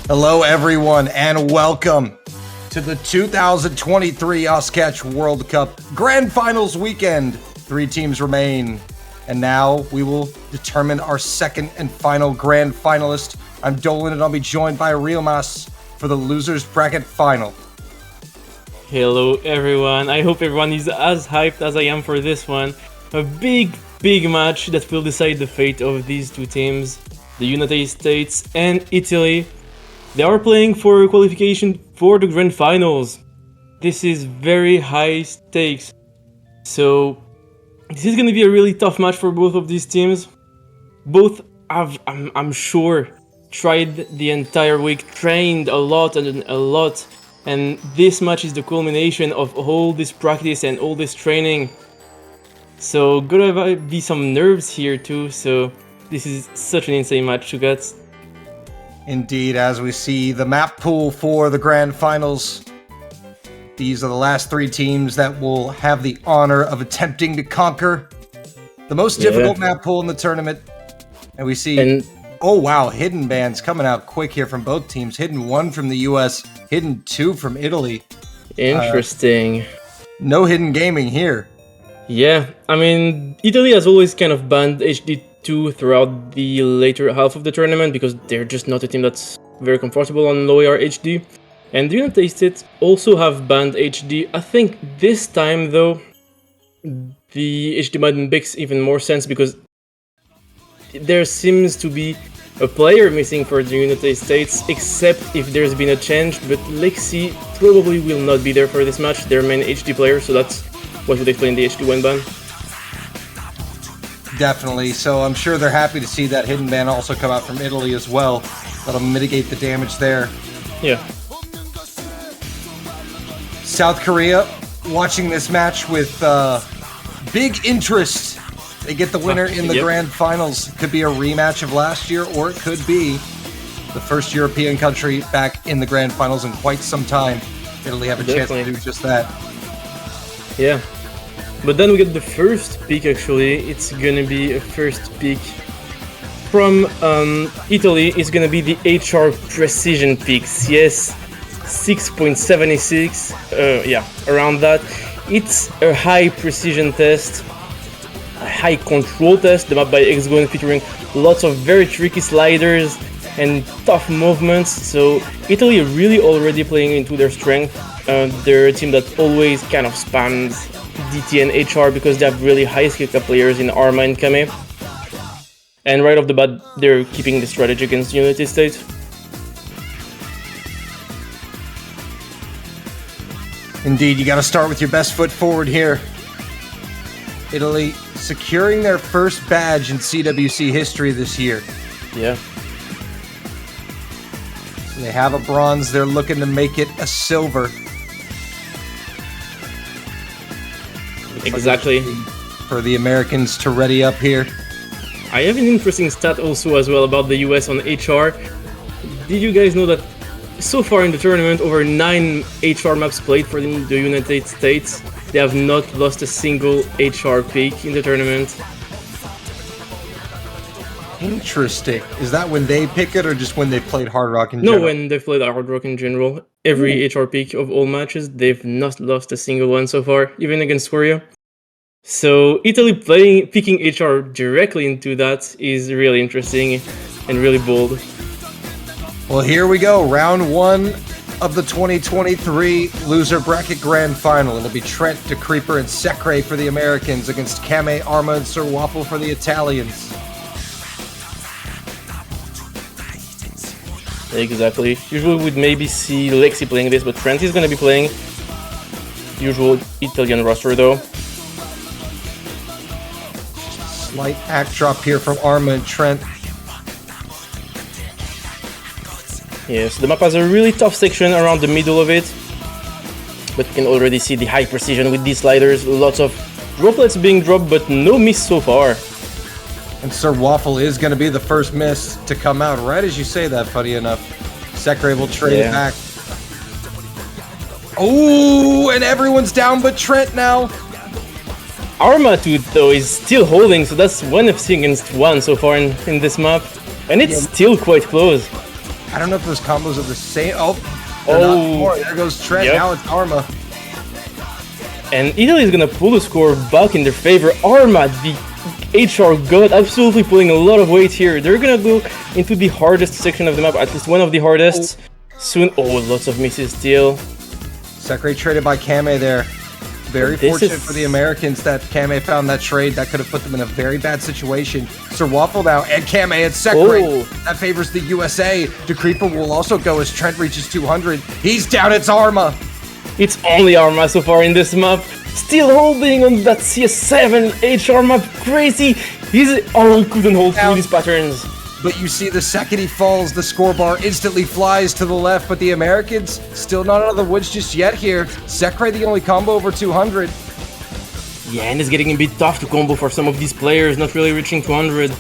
Hello, everyone, and welcome to the 2023 Oskatch World Cup Grand Finals weekend. 3 teams remain, and now we will determine our second and final Grand Finalist. I'm Dolan, and I'll be joined by Realmas for the Losers Bracket Final. Hello, everyone. I hope everyone is as hyped as I am for this one. A big match that will decide the fate of these two teams, the United States and Italy. They are playing for qualification for the Grand Finals. This is very high stakes. So this is going to be a really tough match for both of these teams. Both have, I'm sure, tried the entire week, trained a lot, and this match is the culmination of all this practice and all this training. So gonna be some nerves here too, so this is such an insane match to get. Indeed, as we see the map pool for the Grand Finals, these are the last 3 teams that will have the honor of attempting to conquer the most difficult map pool in the tournament. And we see, oh wow, hidden bans coming out quick here from both teams. Hidden 1 from the US, hidden 2 from Italy. Interesting. No hidden gaming here. Yeah, I mean, Italy has always kind of banned HD2 throughout the later half of the tournament because they're just not a team that's very comfortable on low AR HD. And the United States also have banned HD. I think this time, though, the HD ban makes even more sense because there seems to be a player missing for the United States, except if there's been a change, but Lexi probably will not be there for this match, their main HD player, so that's what would explain the HD1 ban. Definitely, so I'm sure they're happy to see that hidden ban also come out from Italy as well. That'll mitigate the damage there. Yeah. South Korea watching this match with big interest. They get the winner in the Grand Finals. Could be a rematch of last year, or it could be the first European country back in the Grand Finals in quite some time. Italy have a chance to do just that. Yeah. But then we get the first pick, actually. It's gonna be a first pick from Italy. It's gonna be the HR Precision picks. Yes, 6.76. Yeah, around that. It's a high precision test, a high control test. The map by Hexagon featuring lots of very tricky sliders and tough movements. So Italy really already playing into their strength. They're a team that always kind of spams DT and HR because they have really high skill cap players in Arma and Kame. And right off the bat, they're keeping the strategy against the United States. Indeed, you got to start with your best foot forward here. Italy securing their first badge in CWC history this year. Yeah. They have a bronze, they're looking to make it a silver. Exactly. For the Americans to ready up here. I have an interesting stat also as well about the US on HR. Did you guys know that so far in the tournament, over 9 HR maps played for the United States, they have not lost a single HR pick in the tournament? Interesting. Is that when they pick it or just when they played Hard Rock in general? No, when they've played Hard Rock in general. Every HR pick of all matches, they've not lost a single one so far, even against Korea. So Italy picking HR directly into that is really interesting and really bold. Well, here we go. Round 1 of the 2023 Loser Bracket Grand Final. It'll be Trent, DeCreeper, and Secre for the Americans against Kame, Arma, and Sir Waffle for the Italians. Exactly. Usually we'd maybe see Lexi playing this, but Trent is going to be playing usual Italian roster though. Slight act drop here from Arma and Trent. Yes, the map has a really tough section around the middle of it, but you can already see the high precision with these sliders. Lots of droplets being dropped, but no miss so far. And Sir Waffle is going to be the first miss to come out right as you say that, funny enough. Secre will trade it back. Oh, and everyone's down but Trent now. Arma though is still holding, so that's 1 FC against 1 so far in this map. And it's still quite close. I don't know if those combos are the same. Oh, they're not anymore. There goes Trent. Yep. Now it's Arma. And Italy is gonna pull the score back in their favor. Arma, the HR god, absolutely pulling a lot of weight here. They're gonna go into the hardest section of the map, at least one of the hardest. Soon, lots of misses still. Sekre traded by Kame there. Very fortunate for the Americans that Kame found that trade. That could have put them in a very bad situation. Sir Waffle now and Kame and Sekre. That favors the USA. Decreeper will also go as Trent reaches 200. He's down, it's Arma. It's only Arma so far in this map. Still holding on that CS7 HR map. Crazy. Couldn't hold through these patterns. But you see the second he falls, the score bar instantly flies to the left, but the Americans still not out of the woods just yet here. Sekre the only combo over 200. Yeah, and it's getting a bit tough to combo for some of these players, not really reaching 200.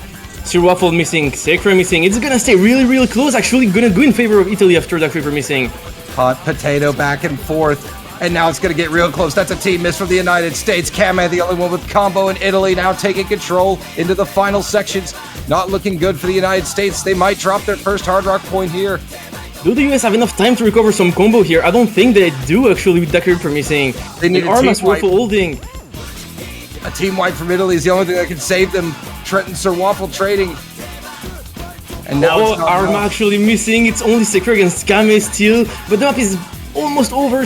Sir Waffle missing, Sekre missing. It's gonna stay really, really close. Actually gonna go in favor of Italy after that Creeper missing. Hot potato back and forth. And now it's going to get real close. That's a team miss from the United States. Kame, the only one with combo in Italy, now taking control into the final sections. Not looking good for the United States. They might drop their first Hard Rock point here. Do the US have enough time to recover some combo here? I don't think they do, actually, with that Creeper missing. They need Arma's Waffle holding. A team wipe from Italy is the only thing that can save them. Trent and Sir Waffle trading. And now it's not Arma actually missing. It's only Sekre against Kame still. But the map is almost over.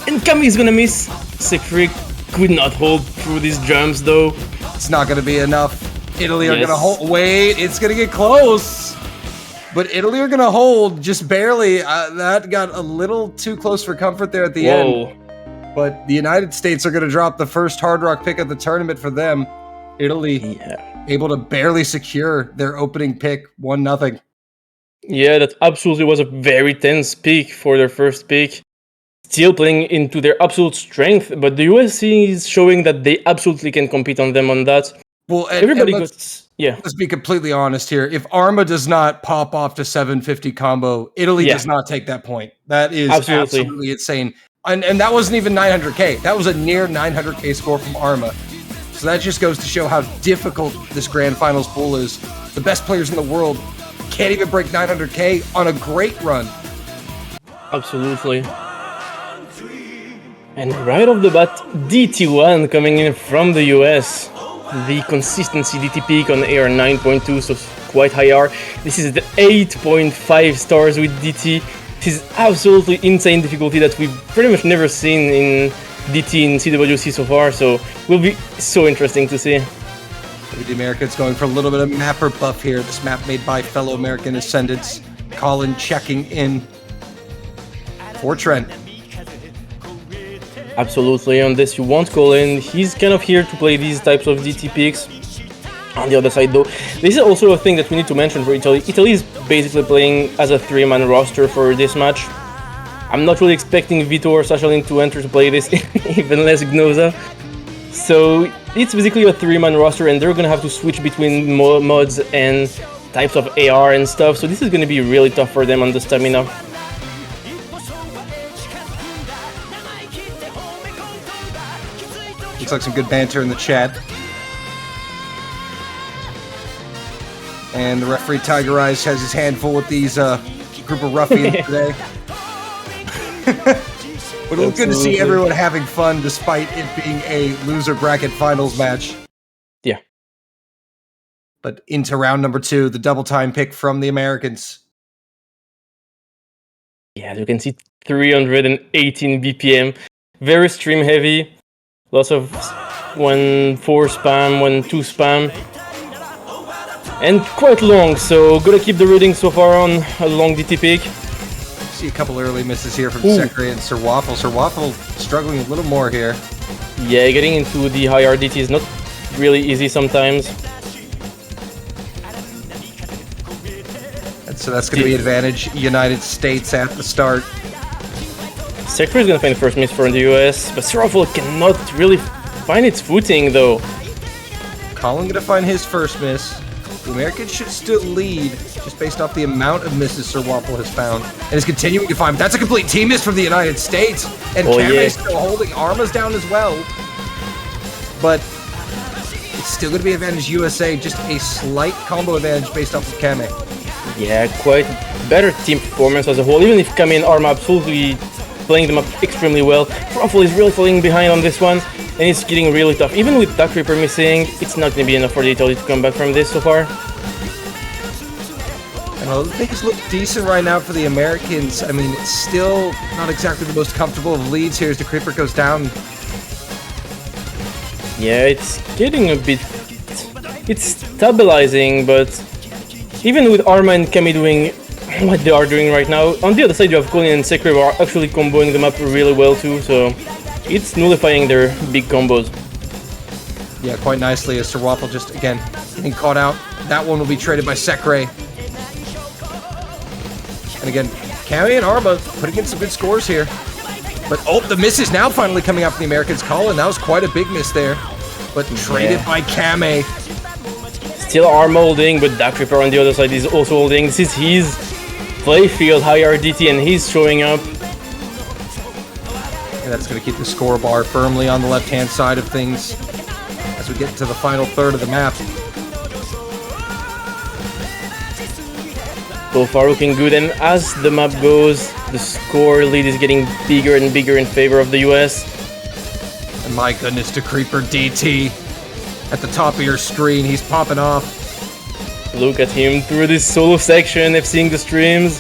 And Kame is gonna miss. Sekre could not hold through these jumps though. It's not gonna be enough. Italy are gonna hold. Wait, it's gonna get close. But Italy are gonna hold just barely. That got a little too close for comfort there at the end. But the United States are gonna drop the first Hard Rock pick of the tournament for them. Italy able to barely secure their opening pick, 1-0. Yeah, that absolutely was a very tense pick for their first pick. Still playing into their absolute strength, but the US is showing that they absolutely can compete on them on that. Well, let's be completely honest here. If Arma does not pop off to 750 combo, Italy does not take that point. That is absolutely insane. And that wasn't even 900k. That was a near 900k score from Arma. So that just goes to show how difficult this Grand Finals pool is. The best players in the world can't even break 900k on a great run. Absolutely. And right off the bat, DT1 coming in from the US. The consistency DT peak on AR 9.2, so quite high R. This is the 8.5 stars with DT. This is absolutely insane difficulty that we've pretty much never seen in DT in CWC so far, so will be so interesting to see. The Americans going for a little bit of mapper buff here. This map made by fellow American Ascendants. Colin checking in for Trent. Absolutely, on this you won't call in. He's kind of here to play these types of DT picks. On the other side though, this is also a thing that we need to mention for Italy. Italy is basically playing as a 3-man roster for this match. I'm not really expecting Vito or Sashalin to enter to play this, even less Gnoza. So it's basically a 3-man roster and they're gonna have to switch between mods and types of AR and stuff. So this is gonna be really tough for them on the stamina. Looks like some good banter in the chat. And the referee Tiger Eyes has his hand full with these group of ruffians today. But it looks good to see everyone having fun despite it being a loser bracket finals match. Yeah. But into round number 2, the double time pick from the Americans. Yeah, you can see 318 BPM. Very stream heavy. Lots of 1-4 spam, 1-2 spam. And quite long, so gotta keep the reading so far on a long DT pick. See a couple early misses here from Sekre and Sir Waffle. Sir Waffle struggling a little more here. Yeah, getting into the high RDT is not really easy sometimes. And so that's going to be advantage United States at the start. Sekre is going to find the first miss for the US, but Sir Waffle cannot really find its footing though. Colin going to find his first miss. The Americans should still lead, just based off the amount of misses Sir Waffle has found. And is continuing to find. That's a complete team miss from the United States. And Kame still holding. Arma's down as well. But it's still going to be advantage USA. Just a slight combo advantage based off of Kame. Yeah, quite better team performance as a whole, even if Kami and Arma absolutely playing them up extremely well. Ruffle is really falling behind on this one, and it's getting really tough. Even with Duck Reaper missing, it's not going to be enough for the Italy to come back from this so far. And things look decent right now for the Americans. I mean, it's still not exactly the most comfortable of leads here as the Creeper goes down. Yeah, it's getting a bit... It's stabilizing, but even with Arma and Kami doing what they are doing right now, on the other side you have Colin and Sekri who are actually comboing them up really well too, so it's nullifying their big combos. Yeah, quite nicely as Sir Waffle just, again, getting caught out. That one will be traded by Sekre. And again, Kami and Arma putting in some good scores here. But, oh, the miss is now finally coming out from the Americans. Colin, that was quite a big miss there. But traded by Kami. Still Arma holding, but Duck Reaper on the other side is also holding. This is his playfield, high RDT, and he's showing up. And that's going to keep the score bar firmly on the left-hand side of things as we get to the final third of the map. So far looking good, and as the map goes, the score lead is getting bigger and bigger in favor of the US. And my goodness, the Creeper DT at the top of your screen, he's popping off. Look at him through this solo section of seeing the streams.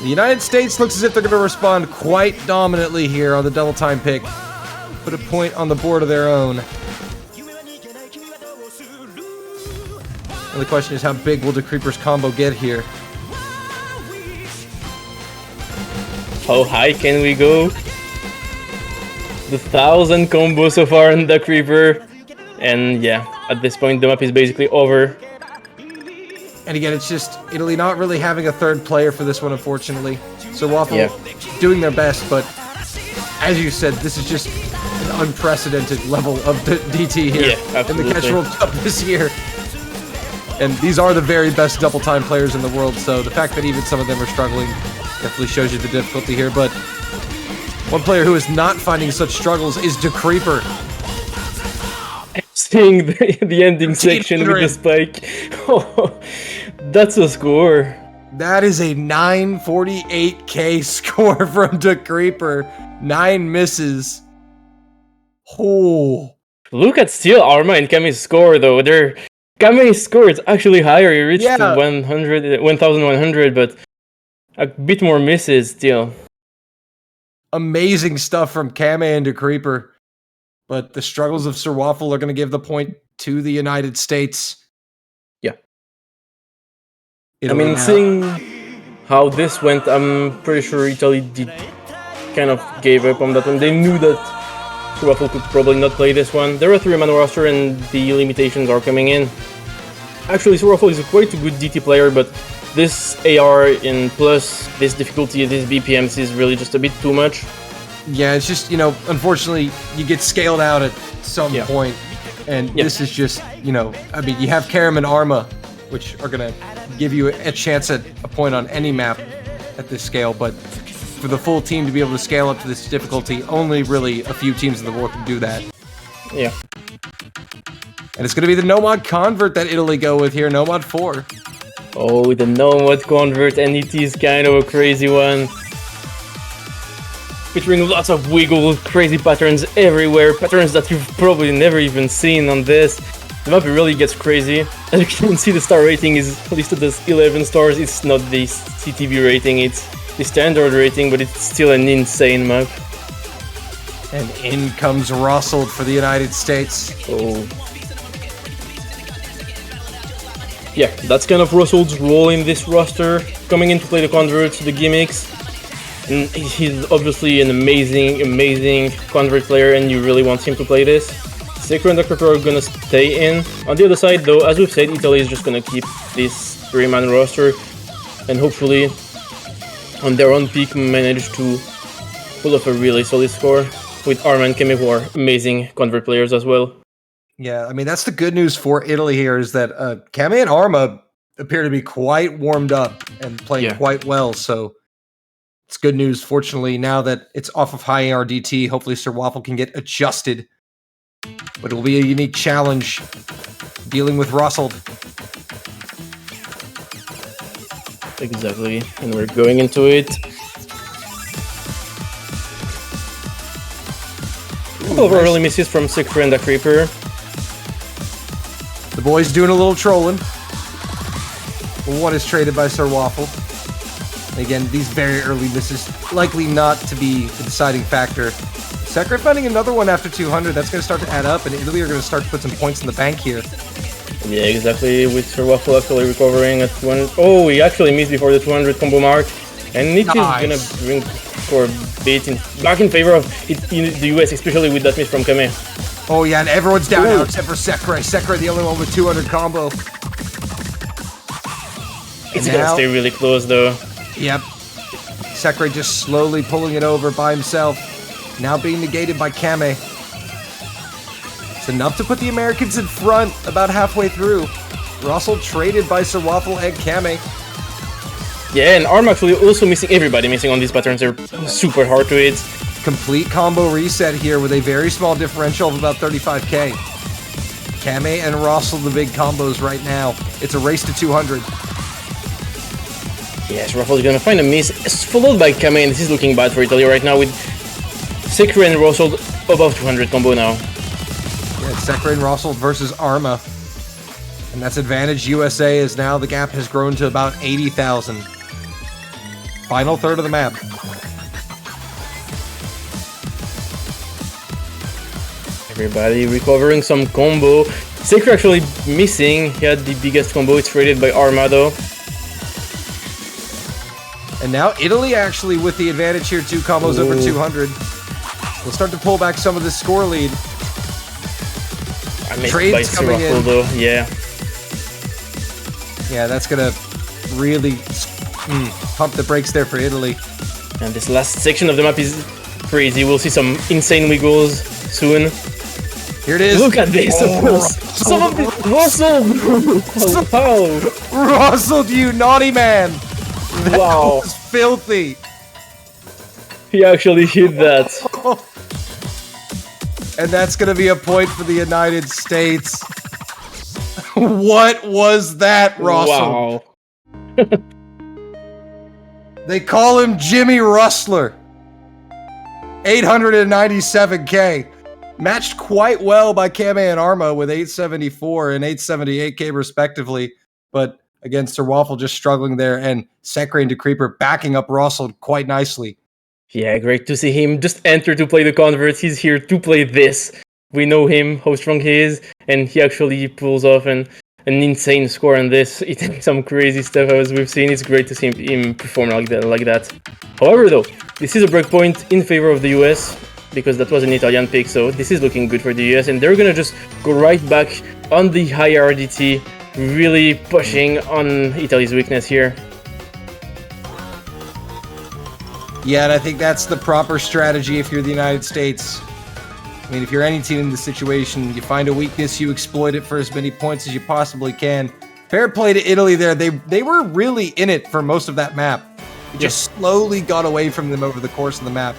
The United States looks as if they're going to respond quite dominantly here on the double time pick. Put a point on the board of their own. And the question is, how big will the Creeper's combo get here? How high can we go? The 1,000 combo so far on the Creeper. And yeah, at this point the map is basically over. And again, it's just Italy not really having a third player for this one, unfortunately. So Waffle doing their best, but as you said, this is just an unprecedented level of DT here in the Catch World Cup this year. And these are the very best double time players in the world, so the fact that even some of them are struggling definitely shows you the difficulty here. But one player who is not finding such struggles is the Creeper. Seeing the ending section with the spike. Oh, that's a score. That is a 948k score from the Creeper. 9 misses. Oh. Look at still Arma and Kami's score though. Kami's score is actually higher. He reached 1,100, but a bit more misses still. Amazing stuff from Kami and the Creeper. But the struggles of Sir Waffle are going to give the point to the United States. Yeah. Seeing how this went, I'm pretty sure Italy kind of gave up on that one. They knew that Sir Waffle could probably not play this one. They're a 3-man roster and the limitations are coming in. Actually, Sir Waffle is quite a good DT player, but this AR in plus this difficulty, these BPMs is really just a bit too much. Yeah, it's just, unfortunately, you get scaled out at some point, and this is just, you have Karam and Arma, which are going to give you a chance at a point on any map at this scale, but for the full team to be able to scale up to this difficulty, only really a few teams in the world can do that. Yeah. And it's going to be the Nomad Convert that Italy go with here, Nomad 4. Oh, the Nomad Convert, and it is kind of a crazy one. Featuring lots of wiggle, crazy patterns everywhere, patterns that you've probably never even seen on this. The map really gets crazy. As you can see, the star rating is listed as 11 stars. It's not the CTV rating, it's the standard rating, but it's still an insane map. And in comes Russell for the United States. Oh. Yeah, that's kind of Russell's role in this roster, coming in to play the converts, the gimmicks. And he's obviously an amazing convert player, and you really want him to play this. Sekiro and Dr. are gonna stay in. On the other side though, as we've said, Italy is just gonna keep this 3-man roster and hopefully on their own peak manage to pull off a really solid score with Arma and Kemi, who are amazing convert players as well. Yeah, that's the good news for Italy here, is that Kami and Arma appear to be quite warmed up and playing quite well, so it's good news. Fortunately, now that it's off of high RDT, hopefully Sir Waffle can get adjusted. But it will be a unique challenge dealing with Russell. Exactly, and we're going into it. A couple of early misses from Secret and the Creeper. The boy's doing a little trolling. One is traded by Sir Waffle. Again, these very early misses, likely not to be the deciding factor. Secret finding another one after 200, that's going to start to add up, and Italy are going to start to put some points in the bank here. Yeah, exactly, with Sir Waffle actually recovering at 200. Oh, he actually missed before the 200 combo mark. And it is gonna bring for a bit back in favor of the US, especially with that miss from Kame. Oh yeah, and everyone's down now except for Sekre. Sekre, the only one with 200 combo. It's gonna stay really close though. Yep. Sekre just slowly pulling it over by himself. Now being negated by Kame. It's enough to put the Americans in front about halfway through. Russell traded by Sir Waffle and Kame. Yeah, and Arm actually also missing, everybody missing on these patterns. They're super hard to hit. Complete combo reset here with a very small differential of about 35k. Kame and Russell the big combos right now. It's a race to 200. Yes, Russell's gonna find a miss. It's followed by Kame, and this is looking bad for Italy right now with Sekre and Russell above 200 combo now. Yeah, it's Sekre and Russell versus Arma. And that's advantage USA as now the gap has grown to about 80,000. Final third of the map. Everybody recovering some combo. Sekre actually missing. He had the biggest combo. It's rated by Armado. And now Italy actually with the advantage here, 2 combos over 200. We'll start to pull back some of this score lead. Trades coming in. Though. Yeah. Yeah, that's gonna really pump the brakes there for Italy. And this last section of the map is crazy. We'll see some insane wiggles soon. Here it is. Look at this. Some of this. Russell! Wow. Russell, you naughty man. That wow. was filthy. He actually hit that. And that's going to be a point for the United States. What was that, Russell? Wow. They call him Jimmy Rustler. 897k. Matched quite well by Kame and Arma with 874 and 878k respectively. But again, Sir Waffle just struggling there, and Sekre and Creeper backing up Russell quite nicely. Yeah, great to see him just enter to play the converts. He's here to play this. We know him, how strong he is, and he actually pulls off an insane score on this. He did some crazy stuff as we've seen. It's great to see him perform like that. However, though, this is a breakpoint in favor of the US, because that was an Italian pick, so this is looking good for the US, and they're gonna just go right back on the high RDT, really pushing on Italy's weakness here. Yeah, and I think that's the proper strategy if you're the United States. I mean, if you're any team in this situation, you find a weakness, you exploit it for as many points as you possibly can. Fair play to Italy there. They were really in it for most of that map. It just slowly got away from them over the course of the map,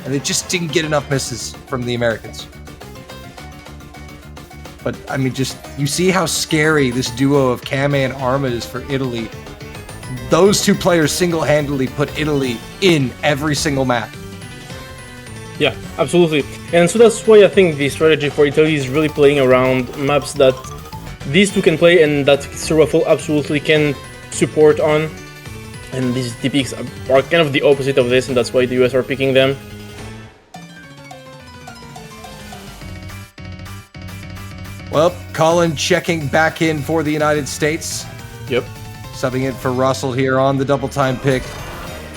and they just didn't get enough misses from the Americans. But, I mean, just, you see how scary this duo of Kame and Arma is for Italy. Those two players single-handedly put Italy in every single map. Yeah, absolutely. And so that's why I think the strategy for Italy is really playing around maps that these two can play and that Sir Waffle absolutely can support on. And these TPs are kind of the opposite of this, and that's why the US are picking them. Well, Colin checking back in for the United States. Yep. Subbing in for Russell here on the double time pick.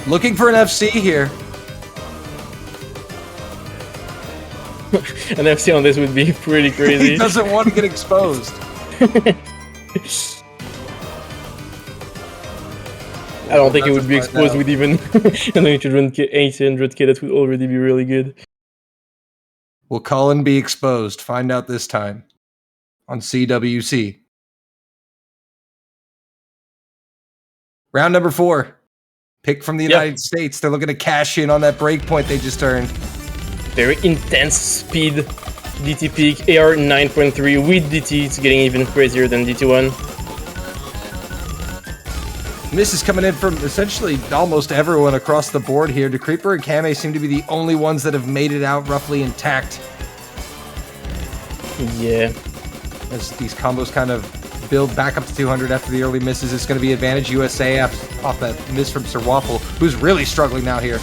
Looking for an FC here. An FC on this would be pretty crazy. He doesn't want to get exposed. I don't think it would be exposed with even an 800k. That would already be really good. Will Colin be exposed? Find out this time on CWC. Round number 4. Pick from the United States. They're looking to cash in on that breakpoint they just earned. Very intense speed. DT peak, AR 9.3 with DT. It's getting even crazier than DT1. Misses coming in from essentially almost everyone across the board here. DeCreeper and Kame seem to be the only ones that have made it out roughly intact. Yeah. As these combos kind of build back up to 200 after the early misses, it's going to be advantage USA off that miss from Sir Waffle, who's really struggling now here.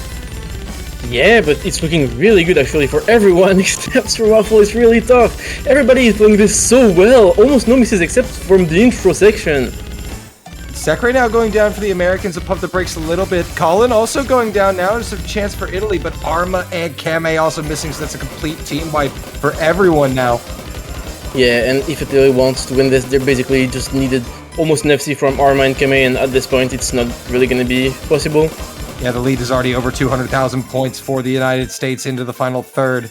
Yeah, but it's looking really good actually for everyone except Sir Waffle. Is really tough. Everybody is playing this so well. Almost no misses except from the intro section. Sakurai now going down for the Americans to pump the brakes a little bit. Colin also going down now. There's a chance for Italy, but Arma and Kame also missing, so that's a complete team wipe for everyone now. Yeah, and if Italy wants to win this, they basically just needed almost an FC from Arma and Kame, and at this point it's not really going to be possible. Yeah, the lead is already over 200,000 points for the United States into the final third.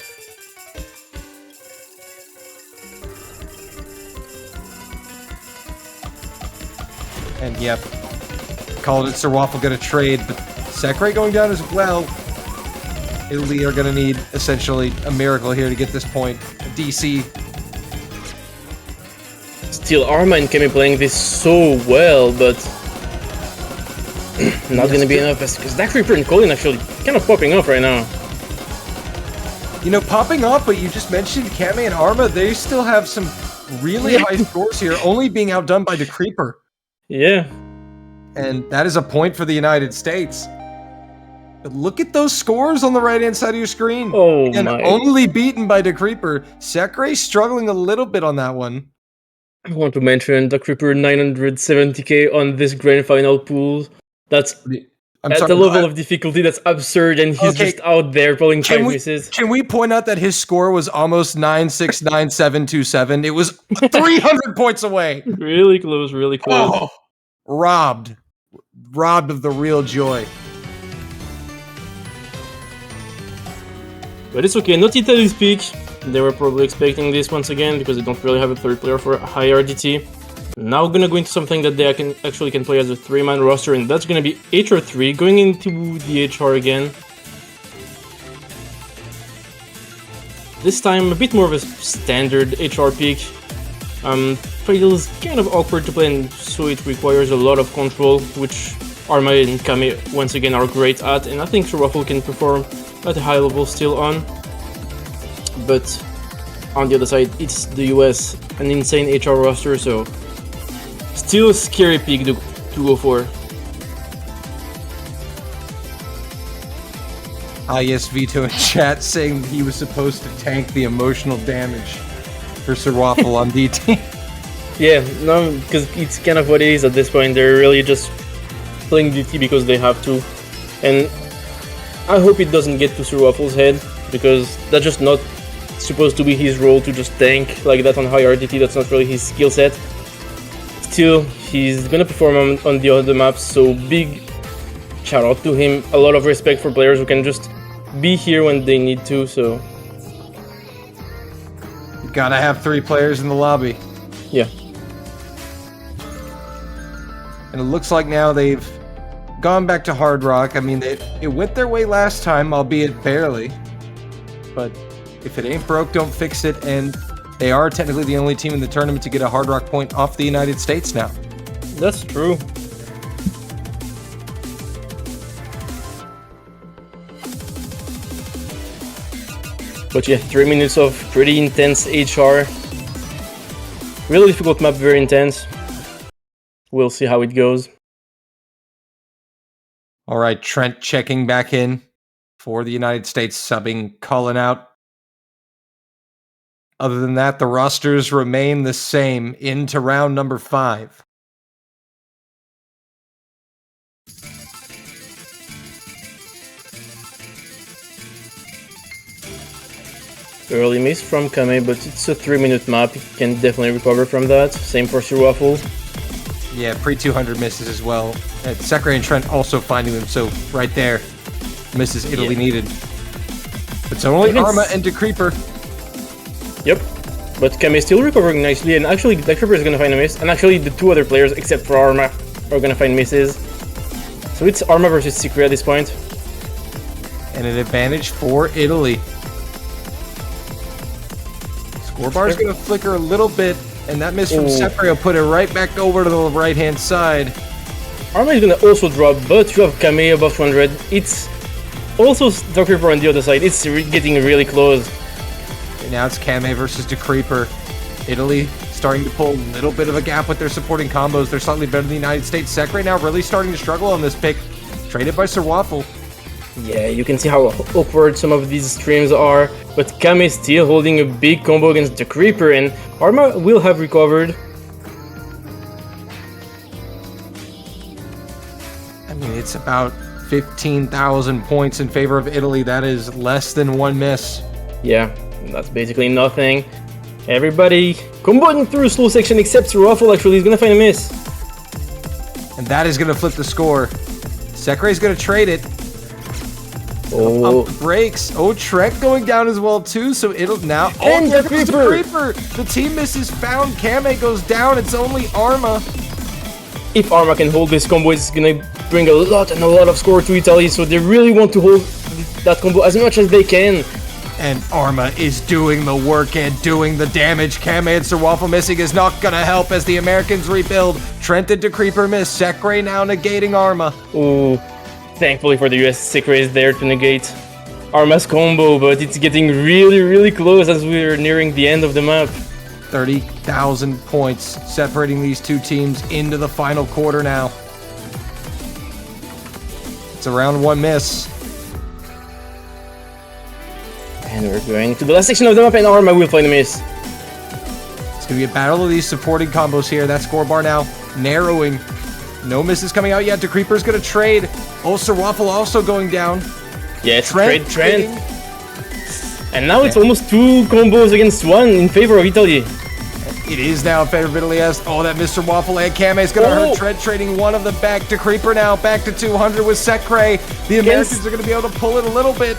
And yep, called it Sir Waffle gonna trade, but Sakurai going down as well. Italy are gonna need essentially a miracle here to get this point. DC. Still, Arma and Kame playing this so well, but not gonna be enough because that Creeper and Colin actually kind of popping off right now. You know, popping off, but you just mentioned Kame and Arma, they still have some really high scores here, only being outdone by the Creeper. Yeah. And that is a point for the United States. But look at those scores on the right-hand side of your screen. Oh and my. Only beaten by the Creeper. Sakurai struggling a little bit on that one. I want to mention the Creeper 970k on this grand final pool. That's at the level of difficulty that's absurd, and he's just out there pulling 5 misses. Can we point out that his score was almost 969727? It was 300 points away. Really close, really close. Oh, robbed of the real joy. But it's okay, not Italy's peak. They were probably expecting this once again because they don't really have a third player for a high RDT. Now gonna go into something that they can play as a 3-man roster, and that's gonna be HR3 going into the HR again. This time a bit more of a standard HR pick. Feels kind of awkward to play, and so it requires a lot of control, which Arma and Kame once again are great at, and I think Sir Waffle can perform at a high level still on. But on the other side, it's the US, an insane HR roster, so still a scary pick to go for. Yes, Vito in chat saying he was supposed to tank the emotional damage for Sir Waffle on DT. Yeah, no, because it's kind of what it is at this point. They're really just playing DT because they have to. And I hope it doesn't get to Sir Waffle's head, because that's just not supposed to be his role to just tank like that on high RDT. That's not really his skill set. Still, he's gonna perform on the other maps, so big shout out to him. A lot of respect for players who can just be here when they need to, so... You gotta have 3 players in the lobby. Yeah. And it looks like now they've gone back to Hard Rock. I mean, it went their way last time, albeit barely. But if it ain't broke, don't fix it, and they are technically the only team in the tournament to get a Hard Rock point off the United States now. That's true. But yeah, 3 minutes of pretty intense HR. Really difficult map, very intense. We'll see how it goes. All right, Trent checking back in for the United States, subbing Cullen out. Other than that, the rosters remain the same into round number 5. Early miss from Kame, but it's a 3-minute map. He can definitely recover from that. Same for Sir Waffle. Yeah, pre-200 misses as well. And Sakurai and Trent also finding them, so right there, misses Italy needed. But it's only Arma and DeCreeper. Yep, but Kame is still recovering nicely, and actually DeCreeper is gonna find a miss, and actually the 2 other players, except for Arma, are gonna find misses. So it's Arma versus Secret at this point. And an advantage for Italy. Scorebar is going to flicker a little bit, and that miss from Sakurai will put it right back over to the right-hand side. Arma is gonna also drop, but you have Kame above 200. It's also Dark Reaper on the other side. It's getting really close. And now it's Kame versus Decreeper. Italy starting to pull a little bit of a gap with their supporting combos. They're slightly better than the United States. Sek right now really starting to struggle on this pick. Traded by Sir Waffle. Yeah, you can see how awkward some of these streams are, but Kame is still holding a big combo against the Creeper, and Arma will have recovered. I mean, it's about 15,000 points in favor of Italy. That is less than one miss. Yeah, that's basically nothing. Everybody comboing through slow section except Sir Waffle. Actually, he's gonna find a miss. And that is going to flip the score. Sekray's going to trade it. Oh, Up the brakes. Oh, Trek going down as well too. So it'll now. And there the goes Creeper. The team misses found. Kame goes down. It's only Arma. if Arma can hold this combo, it's gonna bring a lot of score to Italy. So they really want to hold that combo as much as they can. And Arma is doing the work and doing the damage. Kame and Sir Waffle missing is not gonna help as the Americans rebuild. Trent into Creeper miss. Sekray now negating Arma. Ooh, thankfully for the US, Sekray is there to negate Arma's combo, but it's getting really close as we're nearing the end of the map. 30,000 points separating these two teams into the final quarter now. It's a round one miss. And we're going to the last section of the map, and Arma will find a miss. It's going to be a battle of these supporting combos here. That score bar now narrowing. No misses coming out yet. Decreeper's going to trade. Oh, Sir Waffle also going down. Yeah, it's Trent trade. And now it's almost two combos against one in favor of Italy. It is now in favor of Italy as, oh, that Mr. Waffle and Kame is going to hurt Trent, trading one of them back. Decreeper now back to 200 with Sekray. The Americans are going to be able to pull it a little bit.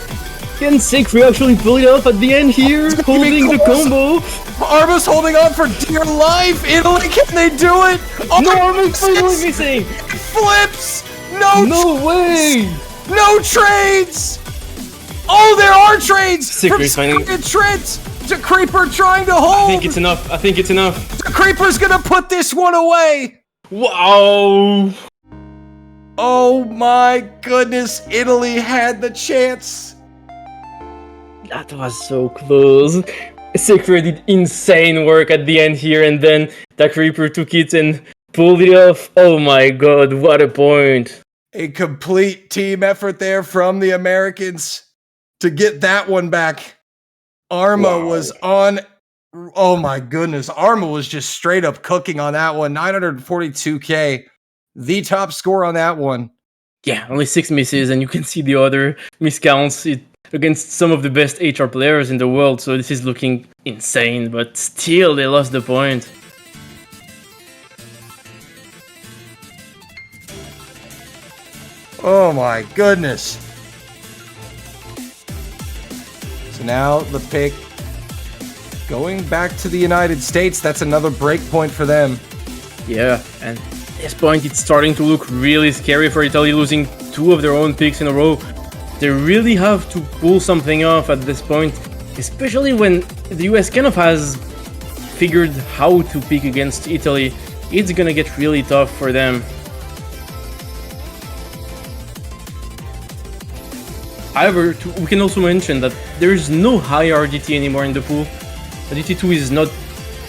Can Sekray actually pull it off at the end here, holding the combo? Arma's holding on for dear life. Italy, can they do it? Oh, no, Arma's finally missing. Flips. No way. No trades. Oh, there are trades. Sekray's finding Trent. Decreeper trying to hold. I think it's enough. Decreeper's gonna put this one away. Wow. Oh my goodness, Italy had the chance. That was so close. Sekray did insane work at the end here, and then Decreeper took it and pulled it off. Oh my god, what a point. A complete team effort there from the Americans to get that one back. Arma was on. Oh my goodness. Arma was just straight up cooking on that one. 942k. The top score on that one. Yeah, only 6 misses, and you can see the other miscounts against some of the best HR players in the world. So this is looking insane, but still they lost the point. Oh my goodness. So now the pick going back to the United States. That's another break point for them. Yeah, and at this point it's starting to look really scary for Italy, losing 2 of their own picks in a row. They really have to pull something off at this point, especially when the US kind of has figured how to pick against Italy. It's gonna get really tough for them. However, we can also mention that there is no high RDT anymore in the pool. The DT2 is not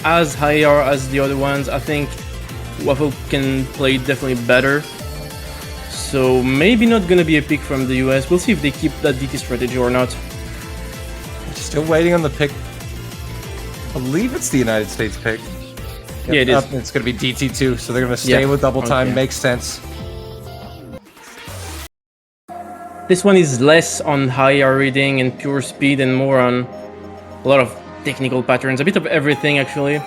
as high R as the other ones. I think Waffle can play definitely better. So maybe not gonna be a pick from the US. We'll see if they keep that DT strategy or not. Still waiting on the pick. I believe it's the United States pick. Yep, yeah, it is. It's gonna be DT2, so they're gonna stay with double time. Makes sense. This one is less on higher reading and pure speed and more on a lot of technical patterns, a bit of everything actually.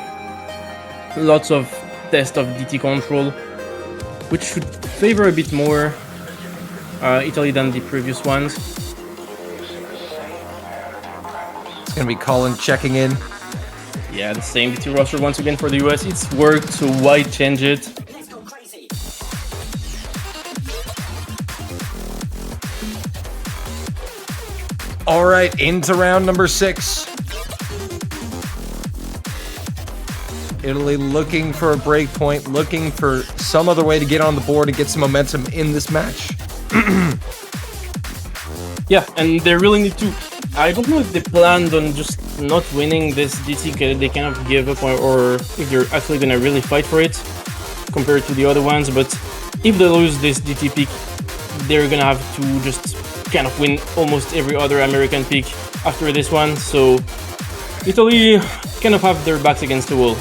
Lots of test of DT control, which should favor a bit more Italy than the previous ones. It's gonna be Colin checking in. Yeah, the same DT roster once again for the US. It's worked, so why change it? All right, into round number 6. Italy looking for a break point, looking for some other way to get on the board and get some momentum in this match. Yeah, and they really need to. I don't know if they planned on just not winning this DT, they kind of give up, or if they're actually gonna really fight for it compared to the other ones. But if they lose this DT pick, they're gonna have to just kind of win almost every other American pick after this one. So Italy kind of have their backs against the wall.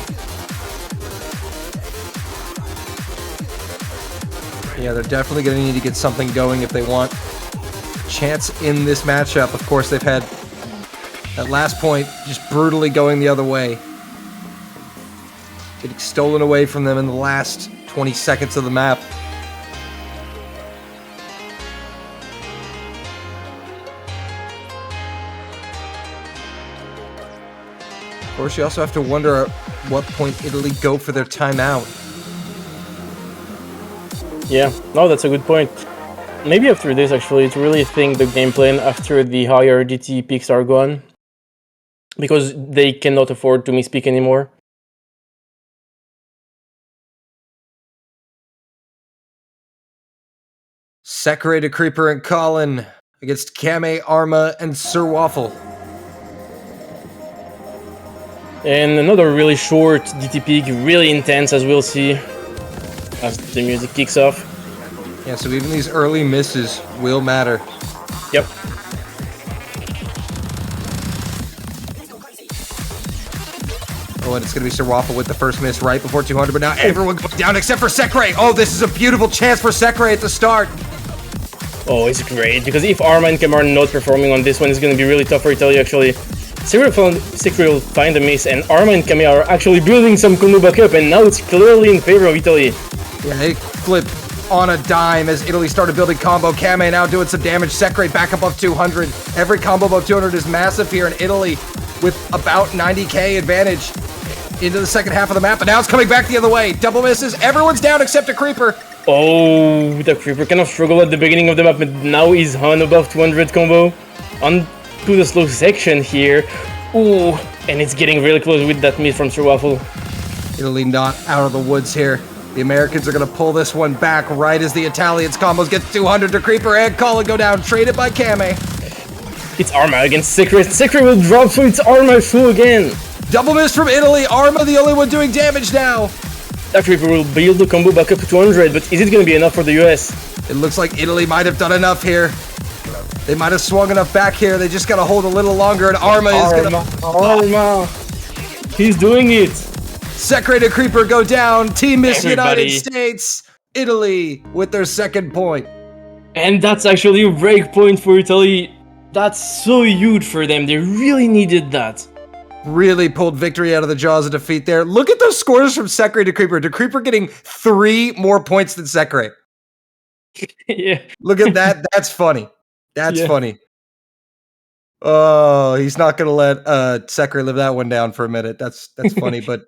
Yeah, they're definitely going to need to get something going if they want chance in this matchup. Of course, they've had that last point just brutally going the other way. Getting stolen away from them in the last 20 seconds of the map. Of course, you also have to wonder at what point Italy go for their timeout. Yeah, no, that's a good point. Maybe after this, actually, to really think the game plan after the higher DT picks are gone. Because they cannot afford to miss pick anymore. Sekirated Creeper and Colin against Kame, Arma, and Sir Waffle. And another really short DT pick, really intense, as we'll see as the music kicks off. Yeah, so even these early misses will matter. Yep. Oh, and it's going to be Sir Waffle with the first miss right before 200, but now everyone goes down except for Sekre. Oh, this is a beautiful chance for Sekre at the start. Oh, it's great, because if Arma and Kame are not performing on this one, it's going to be really tough for Italy, actually. Sekre will find a miss, and Arma and Kame are actually building some combo back up, and now it's clearly in favor of Italy. Yeah, they flipped on a dime as Italy started building combo. Kame now doing some damage. Sekre back above 200. Every combo above 200 is massive here in Italy with about 90k advantage into the second half of the map, but now it's coming back the other way. Double misses. Everyone's down except a Creeper. Oh, the Creeper kind of struggled at the beginning of the map, but now he's on above 200 combo. On to the slow section here. Ooh, and it's getting really close with that miss from Sir Waffle. Italy not out of the woods here. The Americans are going to pull this one back right as the Italians combos get 200 to Creeper and Colin go down, traded by Kame. It's Arma against Sekre. Sekre will drop, so it's Arma full again. Double miss from Italy. Arma the only one doing damage now. That Creeper will build the combo back up to 200, but is it going to be enough for the US? It looks like Italy might have done enough here. They might have swung enough back here. They just got to hold a little longer, and Arma is going to... Arma! He's doing it! Sekre to Creeper go down. Team Miss Everybody. United States. Italy with their second point. And that's actually a break point for Italy. That's so huge for them. They really needed that. Really pulled victory out of the jaws of defeat there. Look at those scores from Sekre to Creeper. To Creeper getting 3 more points than Sekre. Yeah. Look at that. That's funny. That's Yeah. funny. Oh, he's not gonna let Sekre live that one down for a minute. That's funny, but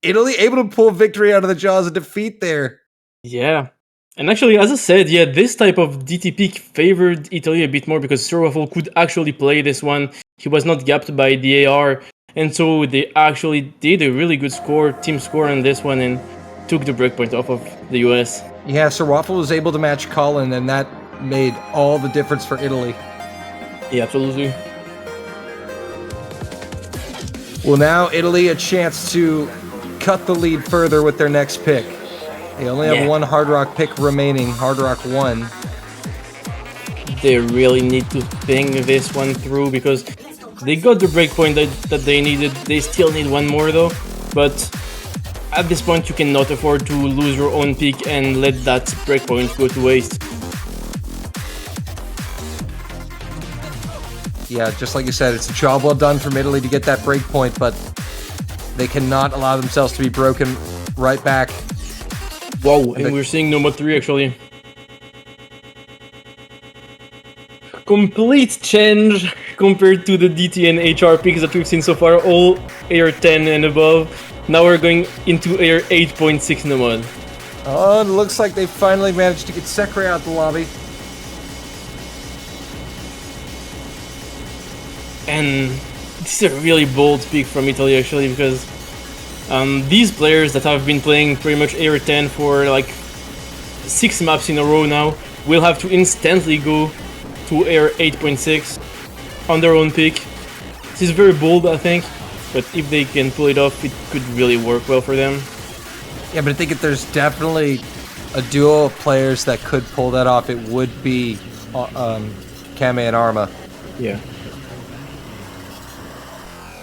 Italy able to pull victory out of the jaws of defeat there. Yeah. And actually, as I said, yeah, this type of DT pick favored Italy a bit more because Sir Waffle could actually play this one. He was not gapped by the AR, and so they actually did a really good score, team score on this one, and took the breakpoint off of the US. Yeah, Sir Waffle was able to match Colin, and that made all the difference for Italy. Yeah, absolutely. Well, now Italy a chance to cut the lead further with their next pick. They only have one Hard Rock pick remaining, Hard Rock 1. They really need to think this one through because they got the breakpoint that they needed. They still need one more though, but at this point you cannot afford to lose your own pick and let that breakpoint go to waste. Yeah, just like you said, it's a job well done from Italy to get that breakpoint, but they cannot allow themselves to be broken right back. Wow, and we're seeing no mod 3 actually. Complete change compared to the DT and HR picks that we've seen so far, all AR 10 and above. Now we're going into AR 8.6 in the mod. Oh, it looks like they finally managed to get Sekre out the lobby. And this is a really bold pick from Italy actually, because These players that have been playing pretty much Air 10 for like 6 maps in a row now will have to instantly go to Air 8.6 on their own pick. This is very bold, I think, but if they can pull it off, it could really work well for them. Yeah, but I think if there's definitely a duo of players that could pull that off, it would be Kame and Arma. Yeah.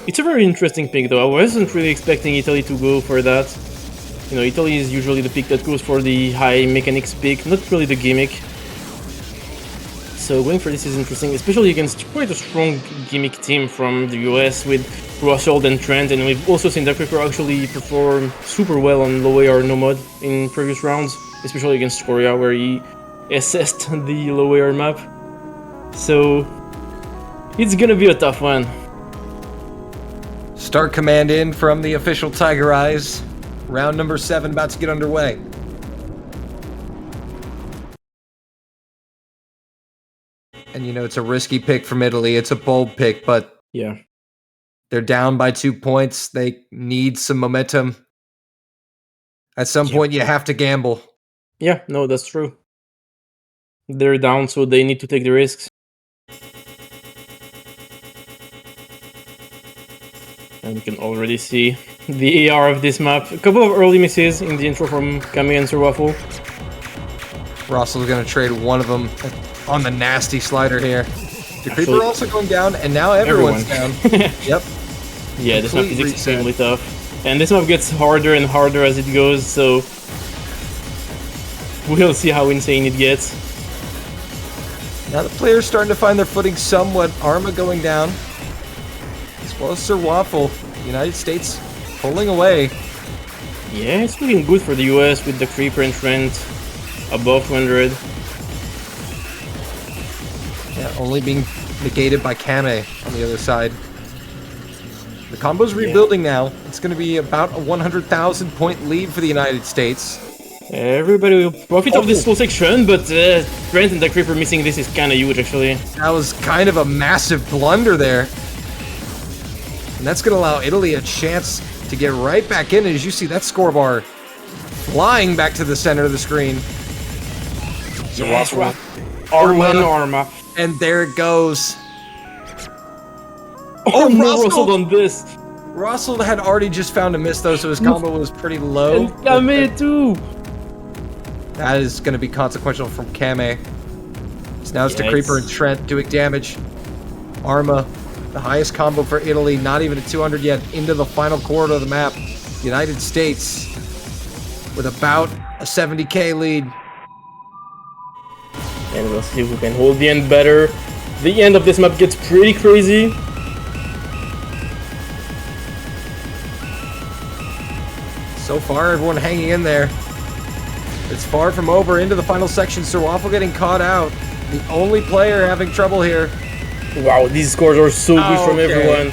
It's a very interesting pick, though. I wasn't really expecting Italy to go for that. You know, Italy is usually the pick that goes for the high mechanics pick, not really the gimmick. So going for this is interesting, especially against quite a strong gimmick team from the US with Russell and Trent, and we've also seen that Creeper actually perform super well on low AR no mod in previous rounds, especially against Korea, where he assessed the low AR map. So it's gonna be a tough one. Start command in from the official Tiger Eyes. Round number 7 about to get underway. And you know, it's a risky pick from Italy. It's a bold pick, but yeah, they're down by 2 points. They need some momentum. At some point, you have to gamble. Yeah, no, that's true. They're down, so they need to take the risks. And you can already see the AR of this map. A couple of early misses in the intro from Kami and Sir Waffle. Russell's going to trade one of them on the nasty slider here. The Creeper also going down, and now everyone's down. Yep. Yeah, this map is extremely tough. And this map gets harder and harder as it goes, so we'll see how insane it gets. Now the players starting to find their footing somewhat. Arma going down, as well as Sir Waffle. United States pulling away. Yeah, it's looking good for the US with the Creeper and Trent above 200. Yeah, only being negated by Kame on the other side. The combo's rebuilding now. It's going to be about a 100,000 point lead for the United States. Everybody will profit of this full section, but Trent and the Creeper missing this is kind of huge, actually. That was kind of a massive blunder there. And that's going to allow Italy a chance to get right back in. As you see that score bar flying back to the center of the screen. Yes, Arma. And there it goes. Oh, Russell on this. Russell had already just found a miss though, so his combo was pretty low. And Kame too. That is going to be consequential from Kame. So now it's the Creeper and Trent doing damage. Arma, the highest combo for Italy, not even at 200 yet, into the final quarter of the map. United States with about a 70k lead. And we'll see who can hold the end better. The end of this map gets pretty crazy. So far, everyone hanging in there. It's far from over into the final section. Sir Waffle getting caught out. The only player having trouble here. Wow, these scores are so good from everyone.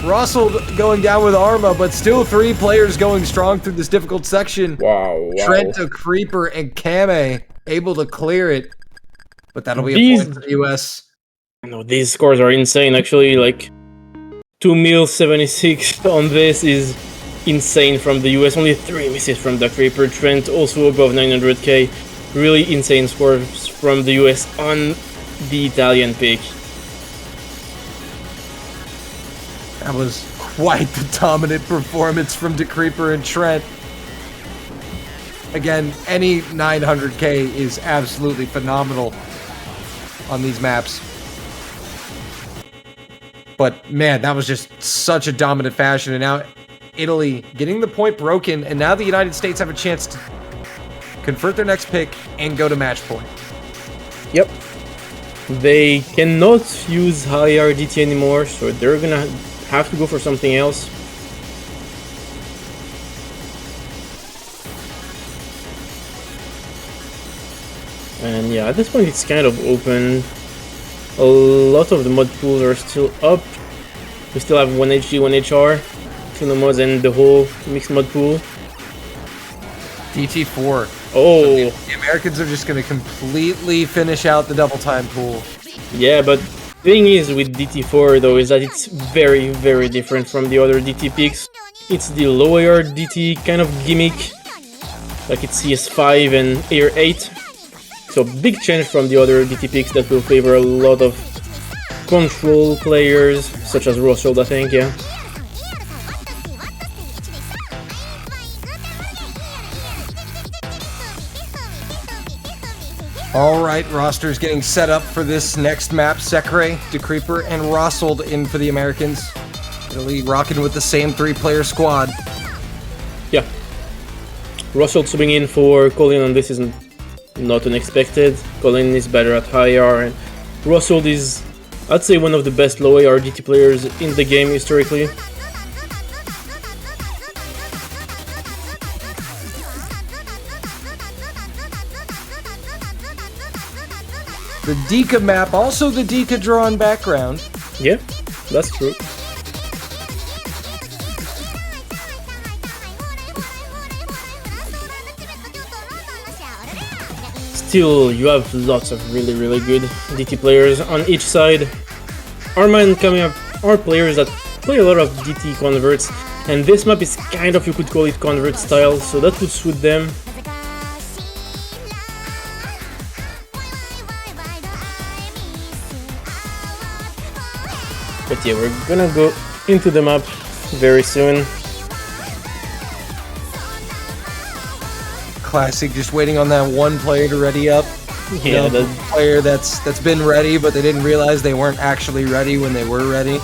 Russell going down with Arma, but still 3 players going strong through this difficult section. Wow. Trent, a Creeper, and Kame able to clear it. But that'll be a point for the US. No, these scores are insane, actually. Like, 2,076 on this is insane from the US. Only 3 misses from the Creeper. Trent also above 900k. Really insane scores from the US on the Italian pick. That was quite the dominant performance from the Creeper and Trent. Again, any 900k is absolutely phenomenal on these maps. But man, that was just such a dominant fashion. And now Italy getting the point broken, and now the United States have a chance to convert their next pick and go to match point. Yep. They cannot use high RDT anymore, so they're gonna have to go for something else. And yeah, at this point it's kind of open. A lot of the mod pools are still up. We still have 1HG, 1HR, Tuno mods, and the whole mixed mod pool. DT4. Oh! So the Americans are just going to completely finish out the double time pool. Yeah, but thing is with DT4 though is that it's very, very different from the other DT picks. It's the low AR DT kind of gimmick, like it's CS5 and Air 8. So big change from the other DT picks that will favor a lot of control players, such as Rothschild, I think, yeah. Alright, roster's getting set up for this next map. Sekre, DeCreeper, and Rossold in for the Americans. Italy rocking with the same 3-player squad. Yeah. Rossold subbing in for Colin, and this isn't not unexpected. Colin is better at high AR, and Rossold is, I'd say, one of the best low AR DT players in the game historically. The Dika map, also the Dika drawn background. Yeah, that's true. Still, you have lots of really good DT players on each side. Arma and Kami are players that play a lot of DT converts, and this map is kind of, you could call it, convert style, so that would suit them. But yeah, we're gonna go into the map very soon. Classic, just waiting on that one player to ready up. Yeah, the player that's been ready, but they didn't realize they weren't actually ready when they were ready.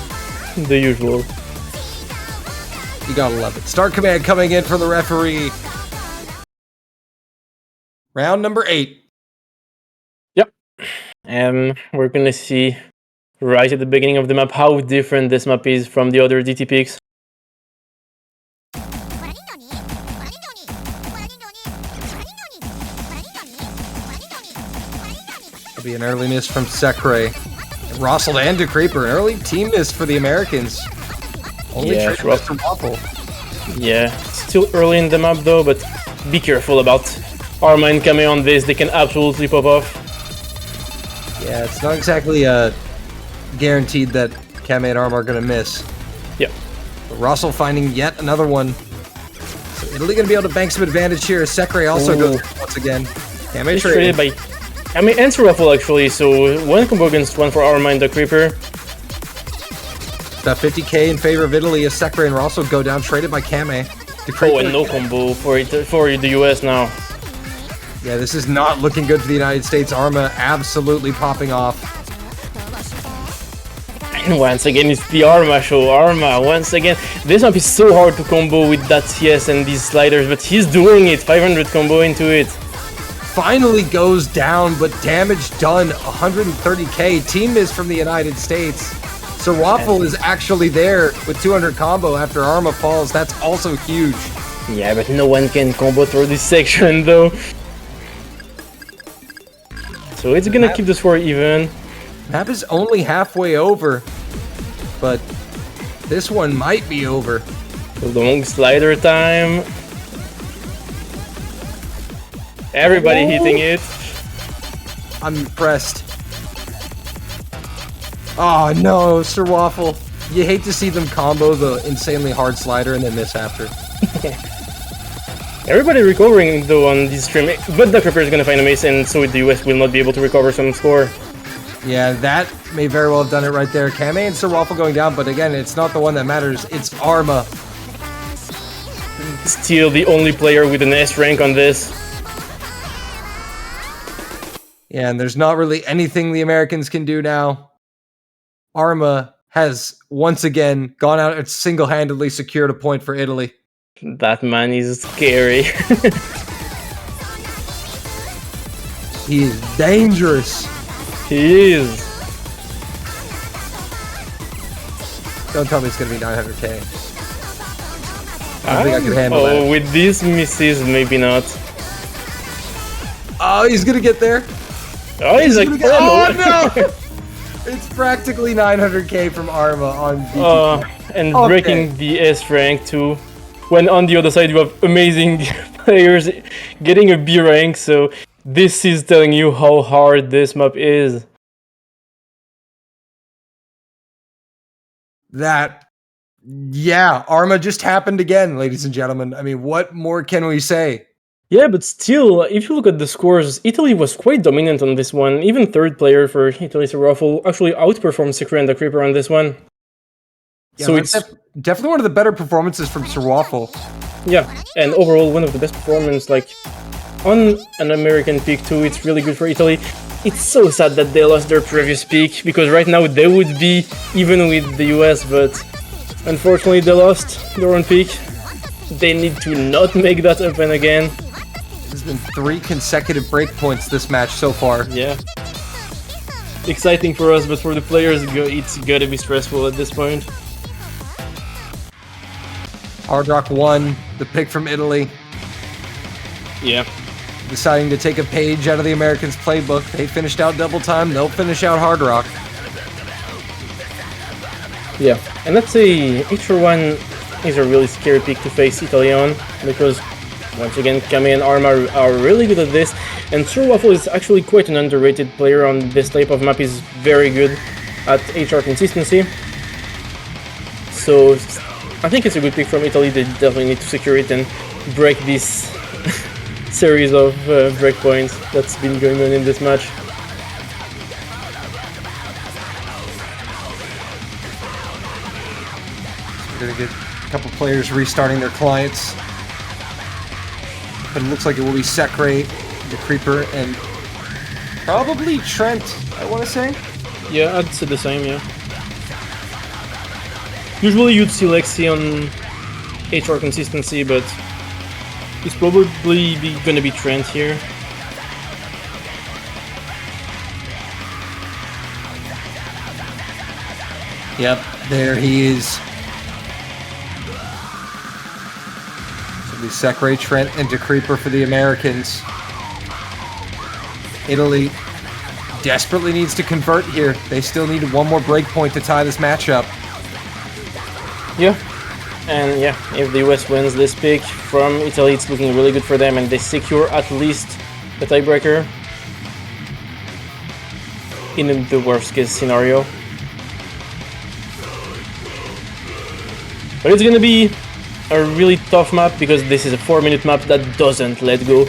The usual. You gotta love it. Start command coming in for the referee. Round number 8. Yep. We're gonna see right at the beginning of the map how different this map is from the other DT picks. It'll be an early miss from Sekre. Rossold and DeCreeper, an early team miss for the Americans. Only Yeah, trade for Waffle. Yeah, still early in the map though, but be careful about Arma and Kame on this, they can absolutely pop off. Yeah, it's not exactly guaranteed that Kame and Arma are going to miss. Yeah. But Rossold finding yet another one. So Italy going to be able to bank some advantage here as Sekre also goes once again. Kame traded by Kame and Ruffle actually, so one combo against one for Arma and the Creeper. About 50k in favor of Italy as Sekre and Rossold go down, traded by Kame. Oh, and no combo for the US now. Yeah, this is not looking good for the United States. Arma absolutely popping off. And once again, it's the Arma show. Arma, once again. This map is so hard to combo with that CS and these sliders, but he's doing it. 500 combo into it. Finally goes down, but damage done. 130k. Team miss from the United States. Sir Waffle is actually there with 200 combo after Arma falls. That's also huge. Yeah, but no one can combo through this section though. So it's gonna keep the score even. Map is only halfway over, but this one might be over. Long slider time. Everybody hitting it. I'm impressed. Oh no, Sir Waffle. You hate to see them combo the insanely hard slider and then miss after. Everybody recovering though on this stream, but the Creeper is gonna find a miss, and so the US will not be able to recover some score. Yeah, that may very well have done it right there. Kame and Sir Waffle going down, but again, it's not the one that matters, it's Arma. Still the only player with an S rank on this. Yeah, and there's not really anything the Americans can do now. Arma has once again gone out and single-handedly secured a point for Italy. That man is scary. He is dangerous. He is. Don't tell me it's going to be 900k. I don't think I can handle that. With these misses, maybe not. Oh, he's going to get there. Oh, he's like, oh no! It's practically 900k from Arma on BT. And breaking the S rank too. When on the other side you have amazing players getting a B rank, so this is telling you how hard this map is. That Yeah, Arma just happened again, ladies and gentlemen. I mean, what more can we say? Yeah, but still, if you look at the scores, Italy was quite dominant on this one. Even third player for Italy's Ruffle actually outperformed Secret and the Creeper on this one. Yeah, So that's definitely one of the better performances from Sir Waffle. Yeah, and overall one of the best performances, like, on an American peak too. It's really good for Italy. It's so sad that they lost their previous peak, because right now they would be even with the US, but unfortunately they lost their own peak. They need to not make that happen again. There's been 3 consecutive breakpoints this match so far. Yeah. Exciting for us, but for the players, it's gotta be stressful at this point. Hard Rock won, the pick from Italy. Yeah. Deciding to take a page out of the Americans' playbook. They finished out double time, they'll finish out Hard Rock. Yeah, and let's say HR1 is a really scary pick to face Italy on, because once again, Kame and Arma are really good at this, and Sir Waffle is actually quite an underrated player on this type of map. He's very good at HR consistency. So I think it's a good pick from Italy. They definitely need to secure it and break this series of breakpoints that's been going on in this match. We're gonna get a couple players restarting their clients. But it looks like it will be Sekre, the Creeper, and probably Trent, I want to say. Yeah, I'd say the same, yeah. Usually you'd see Lexi on HR consistency, but it's probably gonna be Trent here. Yep, there he is. The Sekre, Trent, and Creeper for the Americans. Italy desperately needs to convert here. They still need one more breakpoint to tie this matchup. Yeah, and yeah, if the US wins this pick from Italy, it's looking really good for them, and they secure at least a tiebreaker in the worst case scenario. But it's gonna be a really tough map, because this is a 4-minute map that doesn't let go.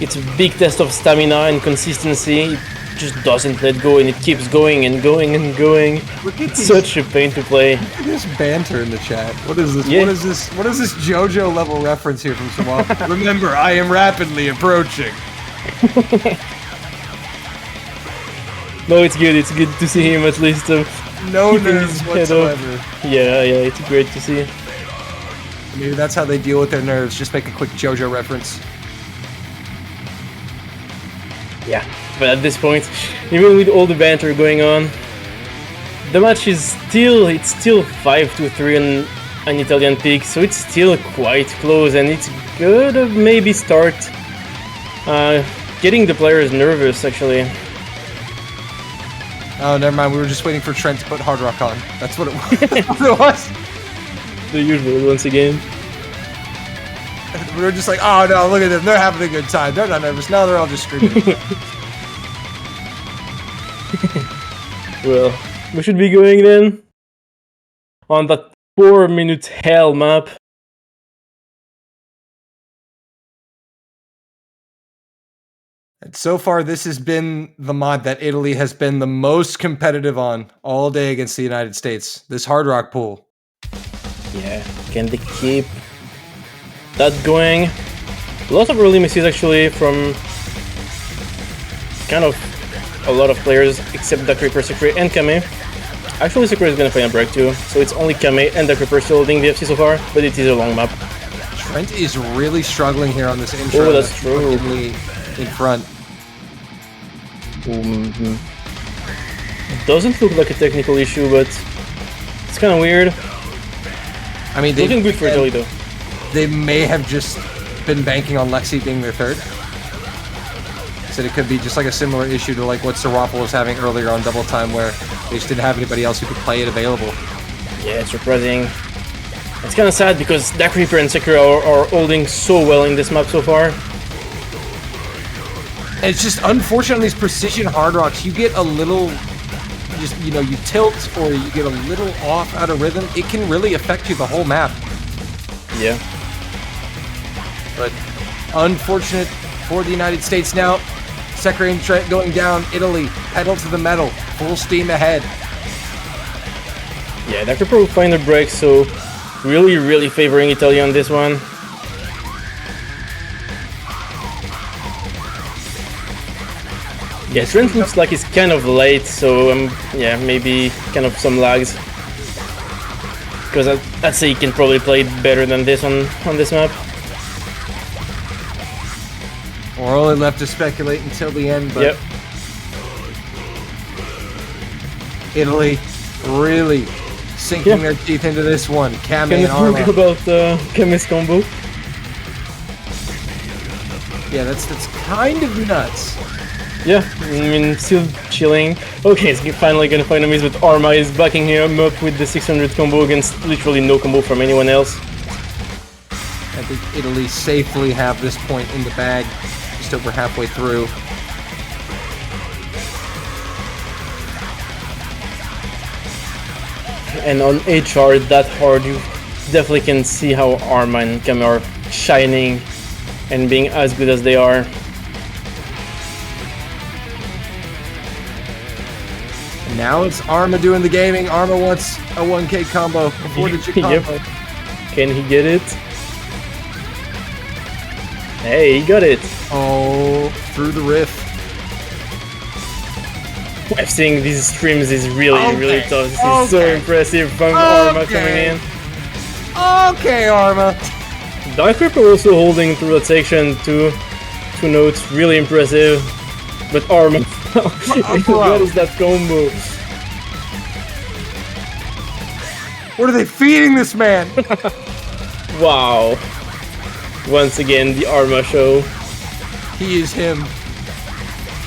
It's a big test of stamina and consistency. It just doesn't let go, and it keeps going and going and going. It's such a pain to play. Look at this banter in the chat. What is this? Yeah. What is this JoJo level reference here from Samal? Remember, I am rapidly approaching. No, it's good. It's good to see him at least. No keeping nerves his head up. whatsoever. Yeah, it's great to see. Maybe that's how they deal with their nerves. Just make a quick JoJo reference. Yeah, but at this point, even with all the banter going on, the match is still 5-3 on an Italian pick, so it's still quite close, and it's gonna maybe start getting the players nervous, actually. Oh, never mind. We were just waiting for Trent to put Hard Rock on. That's what it was. That's what it was. The usual once again. We were just like, oh no, look at them. They're having a good time. They're not nervous. Now they're all just screaming. Well, we should be going then on that 4-minute hell map. And so far, this has been the mod that Italy has been the most competitive on all day against the United States. This Hard Rock pool. Yeah, can they keep that going? Lots of early misses actually from kind of a lot of players, except the Creeper, Secret, and Kame. Actually, Secret is gonna play a break too, so it's only Kame and the Creeper still holding the FC so far, but it is a long map. Trent is really struggling here on this intro. Oh, that's true. In front. Doesn't look like a technical issue, but it's kind of weird. I mean, Looking good for Italy though. They may have just been banking on Lexi being their third. Said it could be just like a similar issue to like what Sirapple was having earlier on Double Time, where they just didn't have anybody else who could play it available. Yeah, it's surprising. It's kind of sad because that Creeper and Sekiro are holding so well in this map so far. And it's just unfortunate on these precision hard rocks, you get a little just, you tilt or you get a little off out of rhythm, it can really affect you the whole map. Yeah. But unfortunate for the United States now. Sekre and Trent going down. Italy, pedal to the metal, full steam ahead. Yeah, that could probably find a break, so really favoring Italy on this one. Yeah, Trent looks like he's kind of late, so yeah, maybe kind of some lags. Because I'd say he can probably play better than this on this map. We're only left to speculate until the end, but yep. Italy really sinking their teeth into this one. Kame and Can we Arma. talk about Kame's combo? Yeah, that's kind of nuts. Yeah, I mean, still chilling. Okay, he's finally gonna find a miss, but Arma is backing him up with the 600 combo against literally no combo from anyone else. I think Italy safely have this point in the bag, just over halfway through. And on HR that hard, you definitely can see how Arma and Kame are shining and being as good as they are. Now it's Arma doing the gaming. Arma wants a 1K combo, a 4-digit combo. Yep. Can he get it? Hey, he got it! Oh, through the rift. I've seen these streams is really tough. This is so impressive from Arma coming in. Okay, Arma. Dark Reaper also holding through that section, two notes, really impressive. But Arma, what is that combo? What are they feeding this man? Wow. Once again, the Arma show. He is him.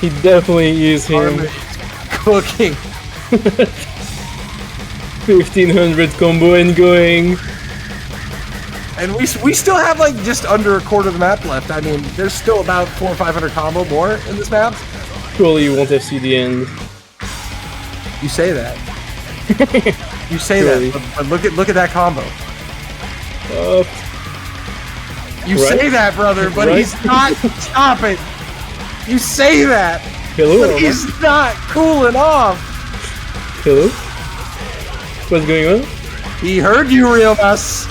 He definitely is him. Arma is cooking. 1500 combo and going. And we still have like just under a quarter of the map left. I mean, there's still about 400 or 500 combo more in this map. Surely you won't have seen the end. You say that. You say that, but look at that combo. You say that, brother, but he's not. Stop it. You say that, but he's not cooling off. Hello? What's going on? He heard you, real us.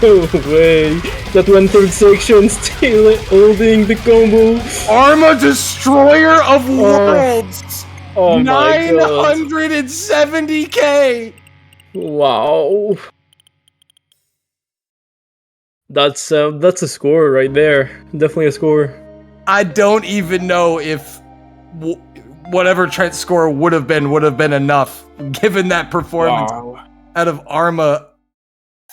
No way. That 1/3 section still holding the combo. Arma Destroyer of Worlds. Oh my god. 970k. Wow. That's a score right there. Definitely a score. I don't even know if whatever Trent's score would have been enough given that performance out of Arma.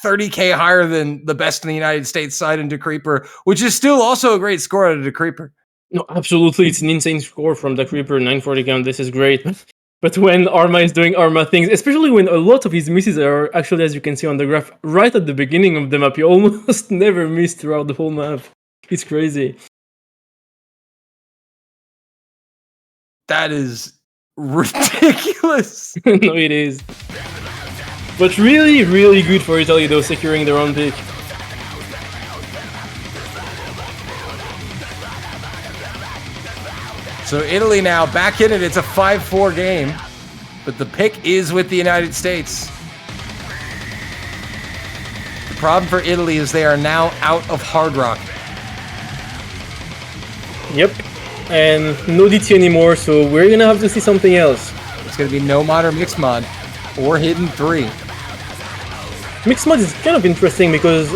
30k higher than the best in the United States side in Decreeper, which is still also a great score out of Decreeper. No, absolutely, it's an insane score from Decreeper, 940 count, this is great. But when Arma is doing Arma things, especially when a lot of his misses are actually, as you can see on the graph, right at the beginning of the map, he almost never missed throughout the whole map. It's crazy. That is ridiculous. No, it is. But really good for Italy though, securing their own pick. So Italy now back in it. It's a 5-4 game, but the pick is with the United States. The problem for Italy is they are now out of Hard Rock. Yep, and no DT anymore, so we're gonna have to see something else. It's gonna be no mod or mixed mod or hidden 3. Mixed mod is kind of interesting because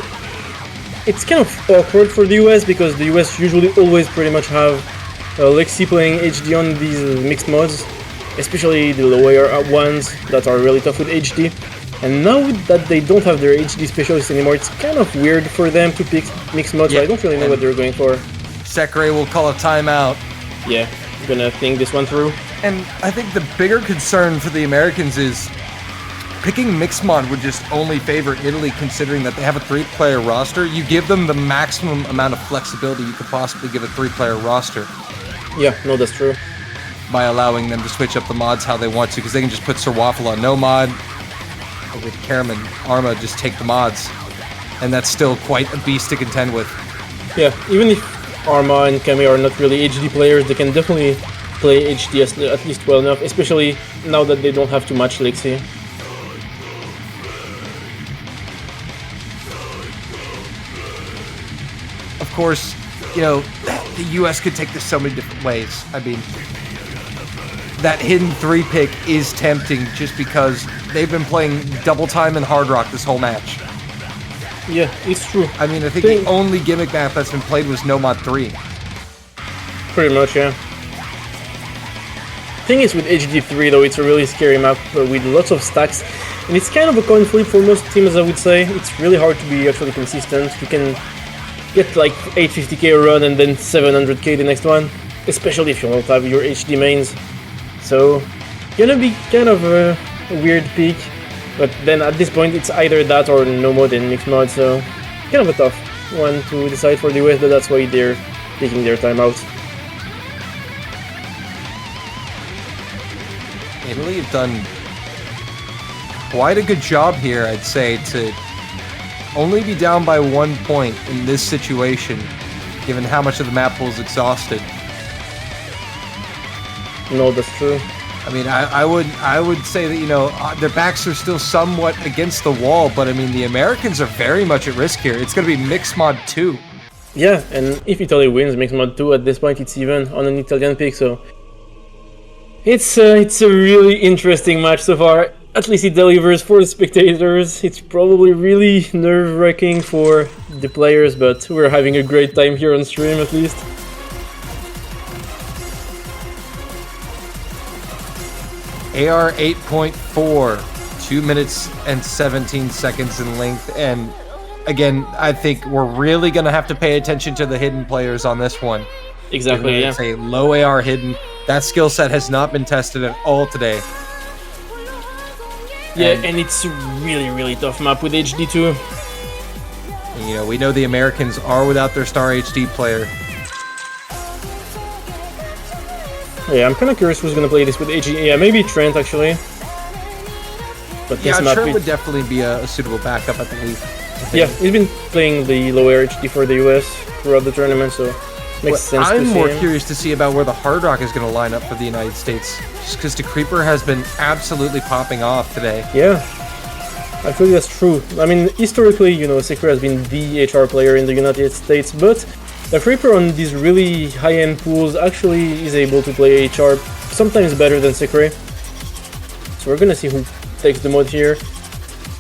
it's kind of awkward for the US because the US usually always pretty much have Lexi playing HD on these mixed mods, especially the lower ones that are really tough with HD. And now that they don't have their HD specialists anymore, it's kind of weird for them to pick mixed mods, so I don't really know what they're going for. Sekre will call a timeout. Yeah, I'm gonna think this one through. And I think the bigger concern for the Americans is picking mixed mod would just only favor Italy, considering that they have a 3-player roster. You give them the maximum amount of flexibility you could possibly give a 3-player roster. Yeah, no, that's true. by allowing them to switch up the mods how they want to, because they can just put Sir Waffle on no mod, or with Karam and Arma just take the mods, and that's still quite a beast to contend with. Yeah, even if Arma and Kami are not really HD players, they can definitely play HD at least well enough, especially now that they don't have too much Lexi. Of course, you know, the US could take this so many different ways. I mean, that hidden 3-pick is tempting just because they've been playing double time and Hard Rock this whole match. Yeah, it's true. I mean, I think the only gimmick map that's been played was No Mod 3. Pretty much, yeah. Thing is, with HD3 though, it's a really scary map with lots of stacks, and it's kind of a coin flip for most teams, I would say. It's really hard to be actually consistent. You can get like 850k a run and then 700k the next one, especially if you don't have your HD mains. So, gonna be kind of a weird pick, but then at this point it's either that or no mod and mixed mod, so kind of a tough one to decide for the US, but that's why they're taking their time out. Italy have done quite a good job here, I'd say, to only be down by 1 point in this situation, given how much of the map pool is exhausted. No, that's true. I mean, I would say that, you know, their backs are still somewhat against the wall, but I mean, the Americans are very much at risk here. It's going to be Mixed Mod 2. Yeah, and if Italy wins Mixed Mod 2, at this point it's even on an Italian pick, so it's a really interesting match so far. At least it delivers for the spectators. It's probably really nerve-wracking for the players, but we're having a great time here on stream at least. AR 8.4, 2 minutes and 17 seconds in length, and again, I think we're really going to have to pay attention to the hidden players on this one. Exactly, yeah. It's a low AR hidden. That skill set has not been tested at all today. Yeah, and it's a really, really tough map with HD2. You know, we know the Americans are without their star HD player. Yeah, I'm kind of curious who's gonna play this with HD. Yeah, maybe Trent actually. But Yeah, this map Trent would definitely be a suitable backup, I believe. Yeah, he's been playing the lower HD for the US throughout the tournament, so makes sense to see I'm more him. curious to see about where the Hard Rock is going to line up for the United States, just because the Creeper has been absolutely popping off today. Yeah, I feel that's true. I mean, historically, you know, Sekiro has been the HR player in the United States, but the Creeper on these really high-end pools actually is able to play HR sometimes better than Sekiro. So we're gonna see who takes the mod here.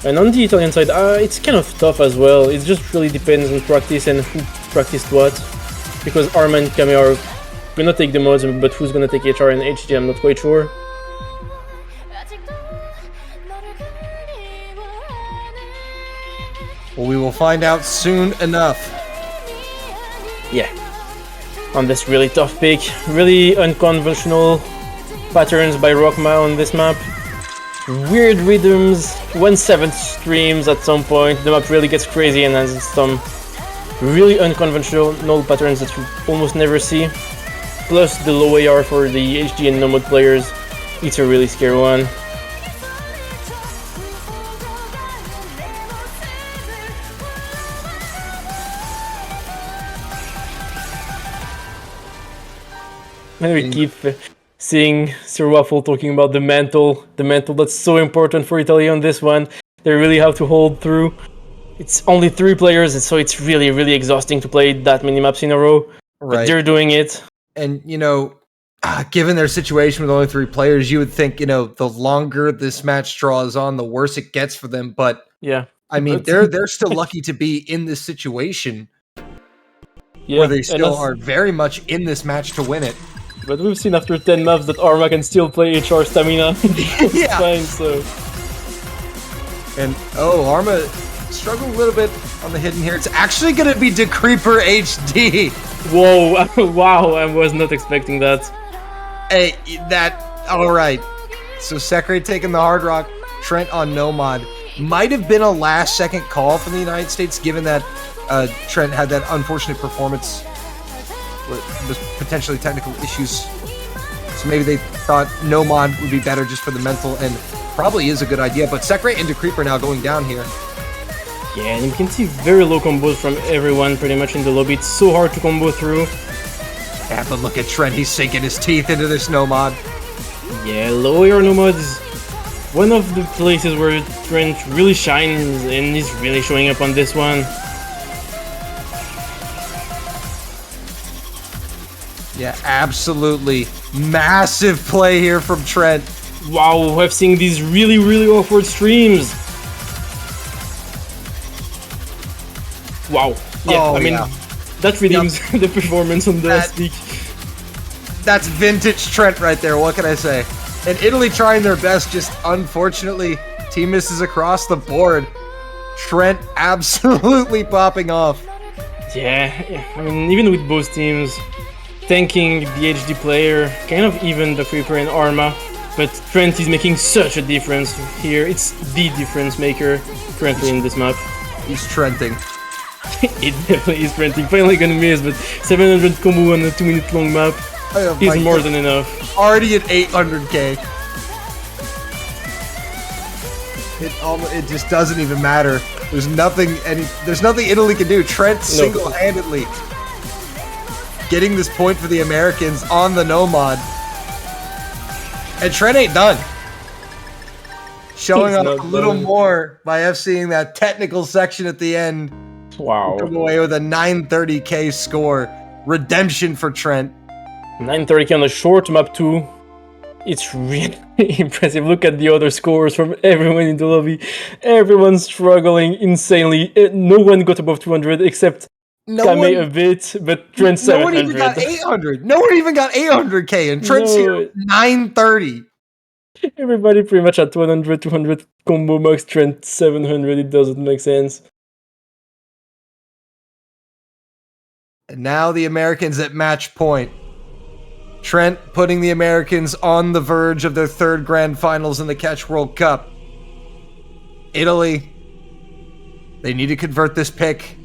And on the Italian side, it's kind of tough as well. It just really depends on practice and who practiced what. Because Arma and Kami are gonna take the mods, but who's gonna take HR and HD, I'm not quite sure. Well, we will find out soon enough. Yeah. On this really tough pick, really unconventional patterns by Rockma on this map. Weird rhythms, 1/7 streams at some point, the map really gets crazy and has some really unconventional patterns that you almost never see. Plus the low AR for the HD and no-mod players, it's a really scary one. And we keep seeing Sir Waffle talking about the mantle that's so important for Italy on this one. They really have to hold through. It's only 3 players, and so it's really, really exhausting to play that many maps in a row. Right. But they're doing it. And, you know, given their situation with only 3 players, you would think, you know, the longer this match draws on, the worse it gets for them. But, yeah, I mean, they're still lucky to be in this situation where they still are very much in this match to win it. But we've seen after 10 maps that Arma can still play HR stamina. Yeah. Fine, so. And, Arma struggled a little bit on the hidden here. It's actually going to be the Creeper HD. Whoa, wow, I was not expecting that. Hey, alright. So Sekiro taking the Hard Rock, Trent on no mod. Might have been a last-second call from the United States, given that Trent had that unfortunate performance with potentially technical issues. So maybe they thought Nomad would be better just for the mental, and probably is a good idea. But Sekre into Creeper now going down here. Yeah, and you can see very low combos from everyone pretty much in the lobby. It's so hard to combo through. Yeah, but look at Trent. He's sinking his teeth into this Nomad. Yeah, low air Nomad is one of the places where Trent really shines, and he's really showing up on this one. Yeah, absolutely massive play here from Trent. Wow, I've seen these really, really awkward streams. Wow. Yeah, Oh, I mean, yeah. that redeems the performance on the last week. That's vintage Trent right there, what can I say? And Italy trying their best, just unfortunately, team misses across the board. Trent absolutely popping off. Yeah, I mean, even with both teams, tanking the HD player, kind of even the Creeper and Arma, but Trent is making such a difference here. It's the difference maker currently in this map. He's Trenting. It definitely is Trenting. Finally gonna miss, but 700 combo on a 2-minute long map is more than enough. Already at 800k. It just doesn't even matter. There's nothing Italy can do. Trent single-handedly getting this point for the Americans on the Nomad. And Trent ain't done. Showing up a little more by FCing that technical section at the end. Wow. Come away with a 930k score. Redemption for Trent. 930k on a short map too. It's really impressive. Look at the other scores from everyone in the lobby. Everyone's struggling insanely. No one got above 200 except Kame a bit, but Trent 700. No one even got 800. No one even got 800k, and Trent's here 930. Everybody pretty much at 100, 200 combo max. Trent 700. It doesn't make sense. And now the Americans at match point. Trent putting the Americans on the verge of their third grand finals in the Catch World Cup. Italy, they need to convert this pick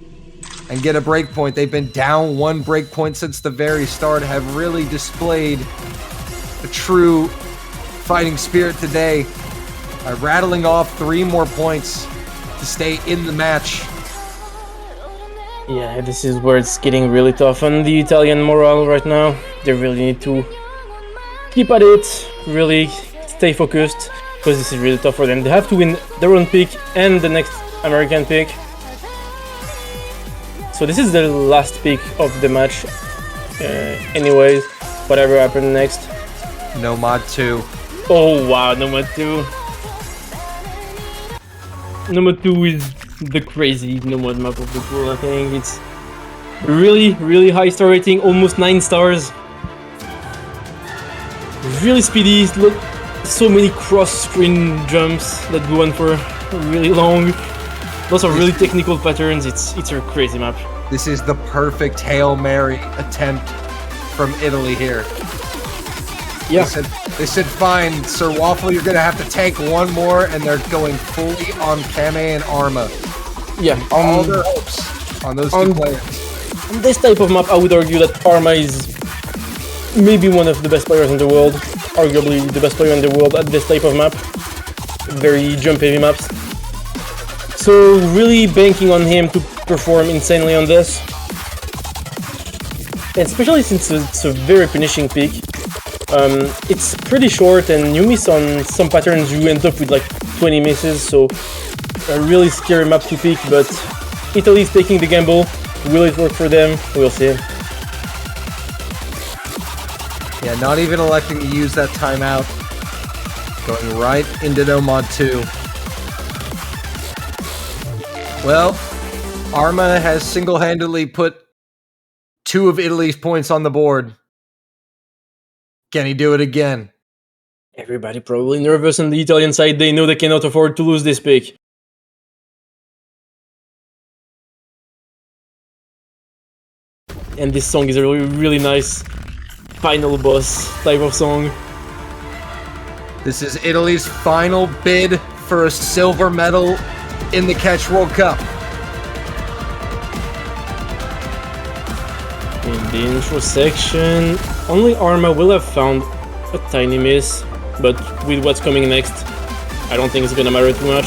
and get a break point. They've been down one break point since the very start, have really displayed a true fighting spirit today by rattling off 3 more points to stay in the match. Yeah, this is where it's getting really tough on the Italian morale right now. They really need to keep at it, really stay focused, because this is really tough for them. They have to win their own pick and the next American pick. So this is the last pick of the match. Anyways, whatever happens next. Nomad 2. Oh wow, Nomad 2. Nomad 2 is the crazy Nomad map of the pool, I think. It's really, really high star rating, almost 9 stars. Really speedy, look, so many cross-screen jumps that go on for really long. Lots of really technical patterns. It's a crazy map. This is the perfect Hail Mary attempt from Italy here. Yeah. They said, fine, Sir Waffle, you're going to have to tank one more, and they're going fully on Kame and Arma. Yeah. All their hopes on those two players. On this type of map, I would argue that Arma is maybe one of the best players in the world. Arguably the best player in the world at this type of map. Very jump-heavy maps. So really banking on him to perform insanely on this. And especially since it's a very punishing pick. It's pretty short, and you miss on some patterns, you end up with like 20 misses, so a really scary map to pick, but Italy is taking the gamble. Will it work for them? We'll see. Yeah, not even electing to use that timeout. Going right into Nomad 2. Well, Arma has single-handedly put 2 of Italy's points on the board. Can he do it again? Everybody probably nervous on the Italian side. They know they cannot afford to lose this pick. And this song is a really, really nice final boss type of song. This is Italy's final bid for a silver medal in the Catch World Cup. In the intro section, only Arma will have found a tiny miss, but with what's coming next, I don't think it's gonna matter too much.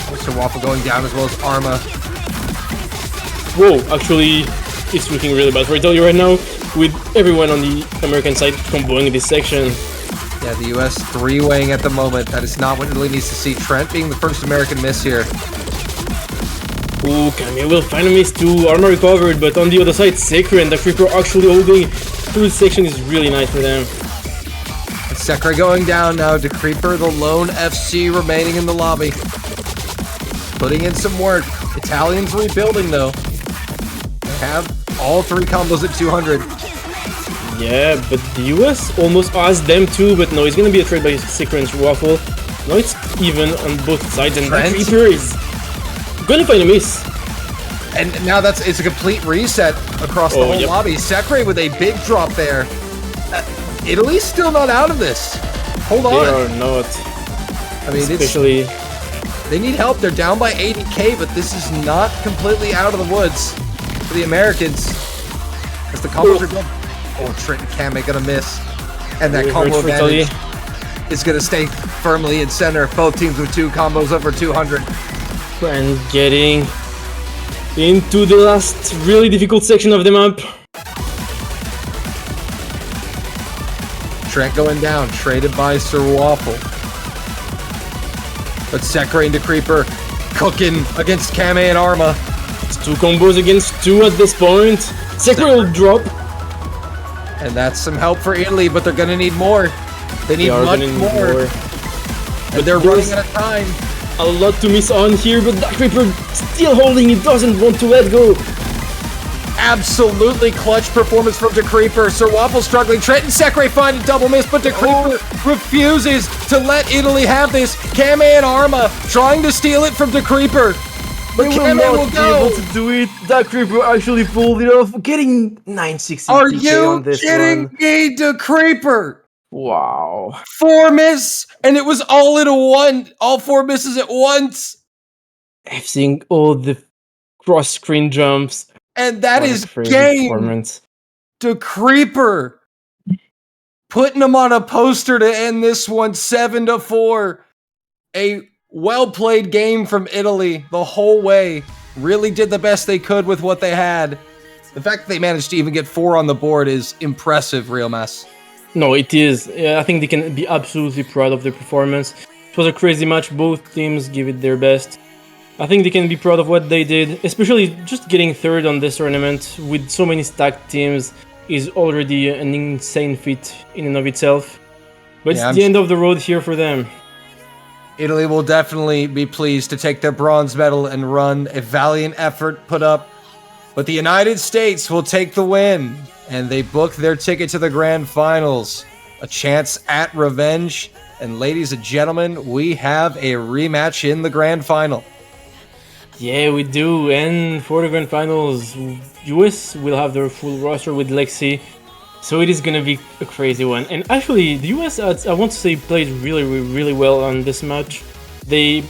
Mr. Waffle going down as well as Arma. Whoa, actually, it's looking really bad for Italy right now, with everyone on the American side comboing this section. Yeah, the US three-weighing at the moment. That is not what Italy needs to see. Trent being the first American miss here. Ooh, Camille will find a miss too. Arma recovered, but on the other side, Sekre and the Creeper actually holding through this section is really nice for them. Sekre going down now to Creeper, the lone FC remaining in the lobby. Putting in some work. Italians rebuilding though. They have all three combos at 200. Yeah, but the US almost has them too, but no, it's gonna be a trade by Sekre and Waffle. Now it's even on both sides, and the Creeper is gonna find a miss. And now it's a complete reset across the whole lobby. Sekre with a big drop there. Italy's still not out of this. Hold on. They are not. I mean, especially they need help. They're down by 80k, but this is not completely out of the woods for the Americans. As the combos are good. Oh, Trent and Kame gonna miss. And that combo advantage is gonna stay firmly in center. Both teams with two combos over 200. And getting into the last really difficult section of the map. Trent going down, traded by Sir Waffle. But Sekre into Creeper, cooking against Kame and Arma. It's two combos against two at this point. Sekre will drop. And that's some help for Italy, but they're gonna need more. They need much more. But they're running out of time. A lot to miss on here, but that Creeper still holding, he doesn't want to let go. Absolutely clutch performance from DeCreeper. Sir Waffle struggling. Trent and Sekre find a double miss, but DeCreeper refuses to let Italy have this. Kame and Arma trying to steal it from DeCreeper. But Kame will go. Able to do it. That Creeper actually pulled it off, getting 960. Are you kidding me, DeCreeper? Wow. 4 miss, and it was all in one. All 4 misses at once. I've seen all the cross-screen jumps. And that is game. DeCreeper putting him on a poster to end this one 7-4. A well-played game from Italy the whole way. Really did the best they could with what they had. The fact that they managed to even get 4 on the board is impressive, Real Mess. No, it is. I think they can be absolutely proud of their performance. It was a crazy match. Both teams give it their best. I think they can be proud of what they did, especially just getting third on this tournament with so many stacked teams is already an insane feat in and of itself. But it's the end of the road here for them. Italy will definitely be pleased to take their bronze medal and run a valiant effort put up. But the United States will take the win, and they book their ticket to the grand finals. A chance at revenge. And ladies and gentlemen, we have a rematch in the grand final. Yeah, we do, and for the grand finals, US will have their full roster with Lexi, so it is gonna be a crazy one. And actually, the US, I want to say, played really well on this match. They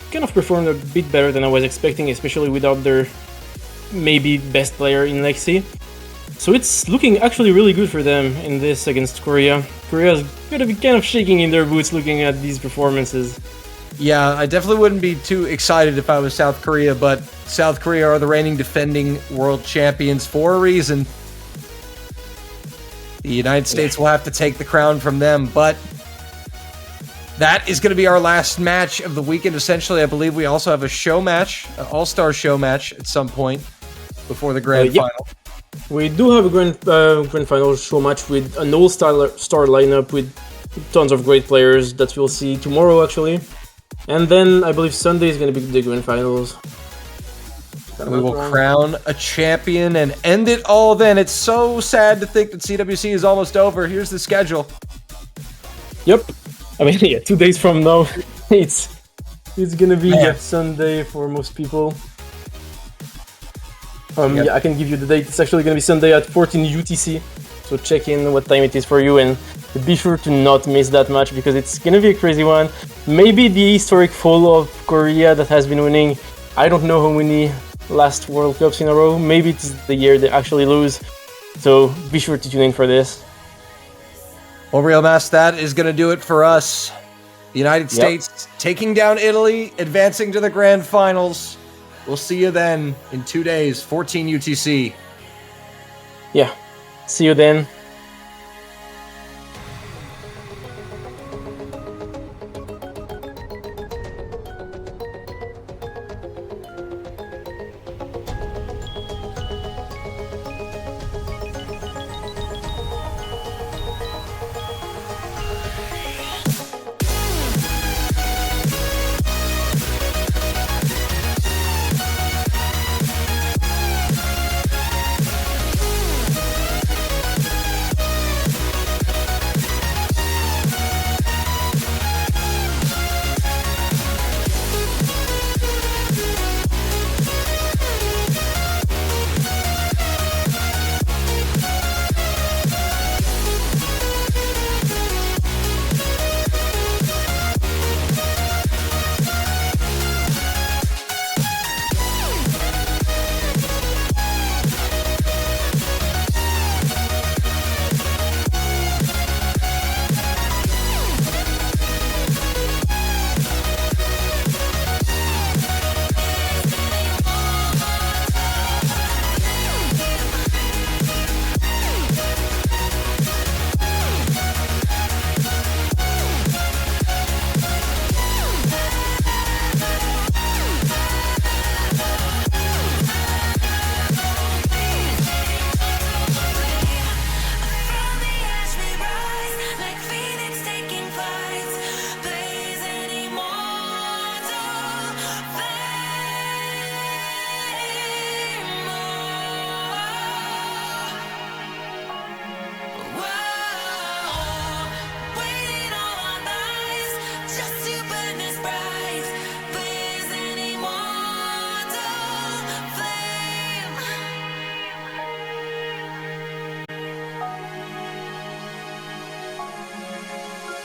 kind of performed a bit better than I was expecting, especially without their maybe best player in Lexi. So it's looking actually really good for them in this against Korea. Korea's gonna be kind of shaking in their boots looking at these performances. Yeah, I definitely wouldn't be too excited if I was South Korea, but South Korea are the reigning defending world champions for a reason. The United States will have to take the crown from them, but that is going to be our last match of the weekend, essentially. I believe we also have a show match, an all-star show match at some point before the grand final. We do have a grand final show match with an all-star lineup with tons of great players that we'll see tomorrow, actually. And then I believe Sunday is going to be the grand finals. We will crown a champion and end it all then. It's so sad to think that CWC is almost over. Here's the schedule. Yep. I mean, yeah, 2 days from now, it's going to be Sunday for most people. Yeah, I can give you the date. It's actually going to be Sunday at 14 UTC. So check in what time it is for you and be sure to not miss that match because it's going to be a crazy one. Maybe the historic fall of Korea that has been winning, I don't know how many last World Cups in a row. Maybe it's the year they actually lose. So be sure to tune in for this. Well, Real Mass, that is going to do it for us. The United States taking down Italy, advancing to the grand finals. We'll see you then in 2 days, 14 UTC. Yeah. See you then.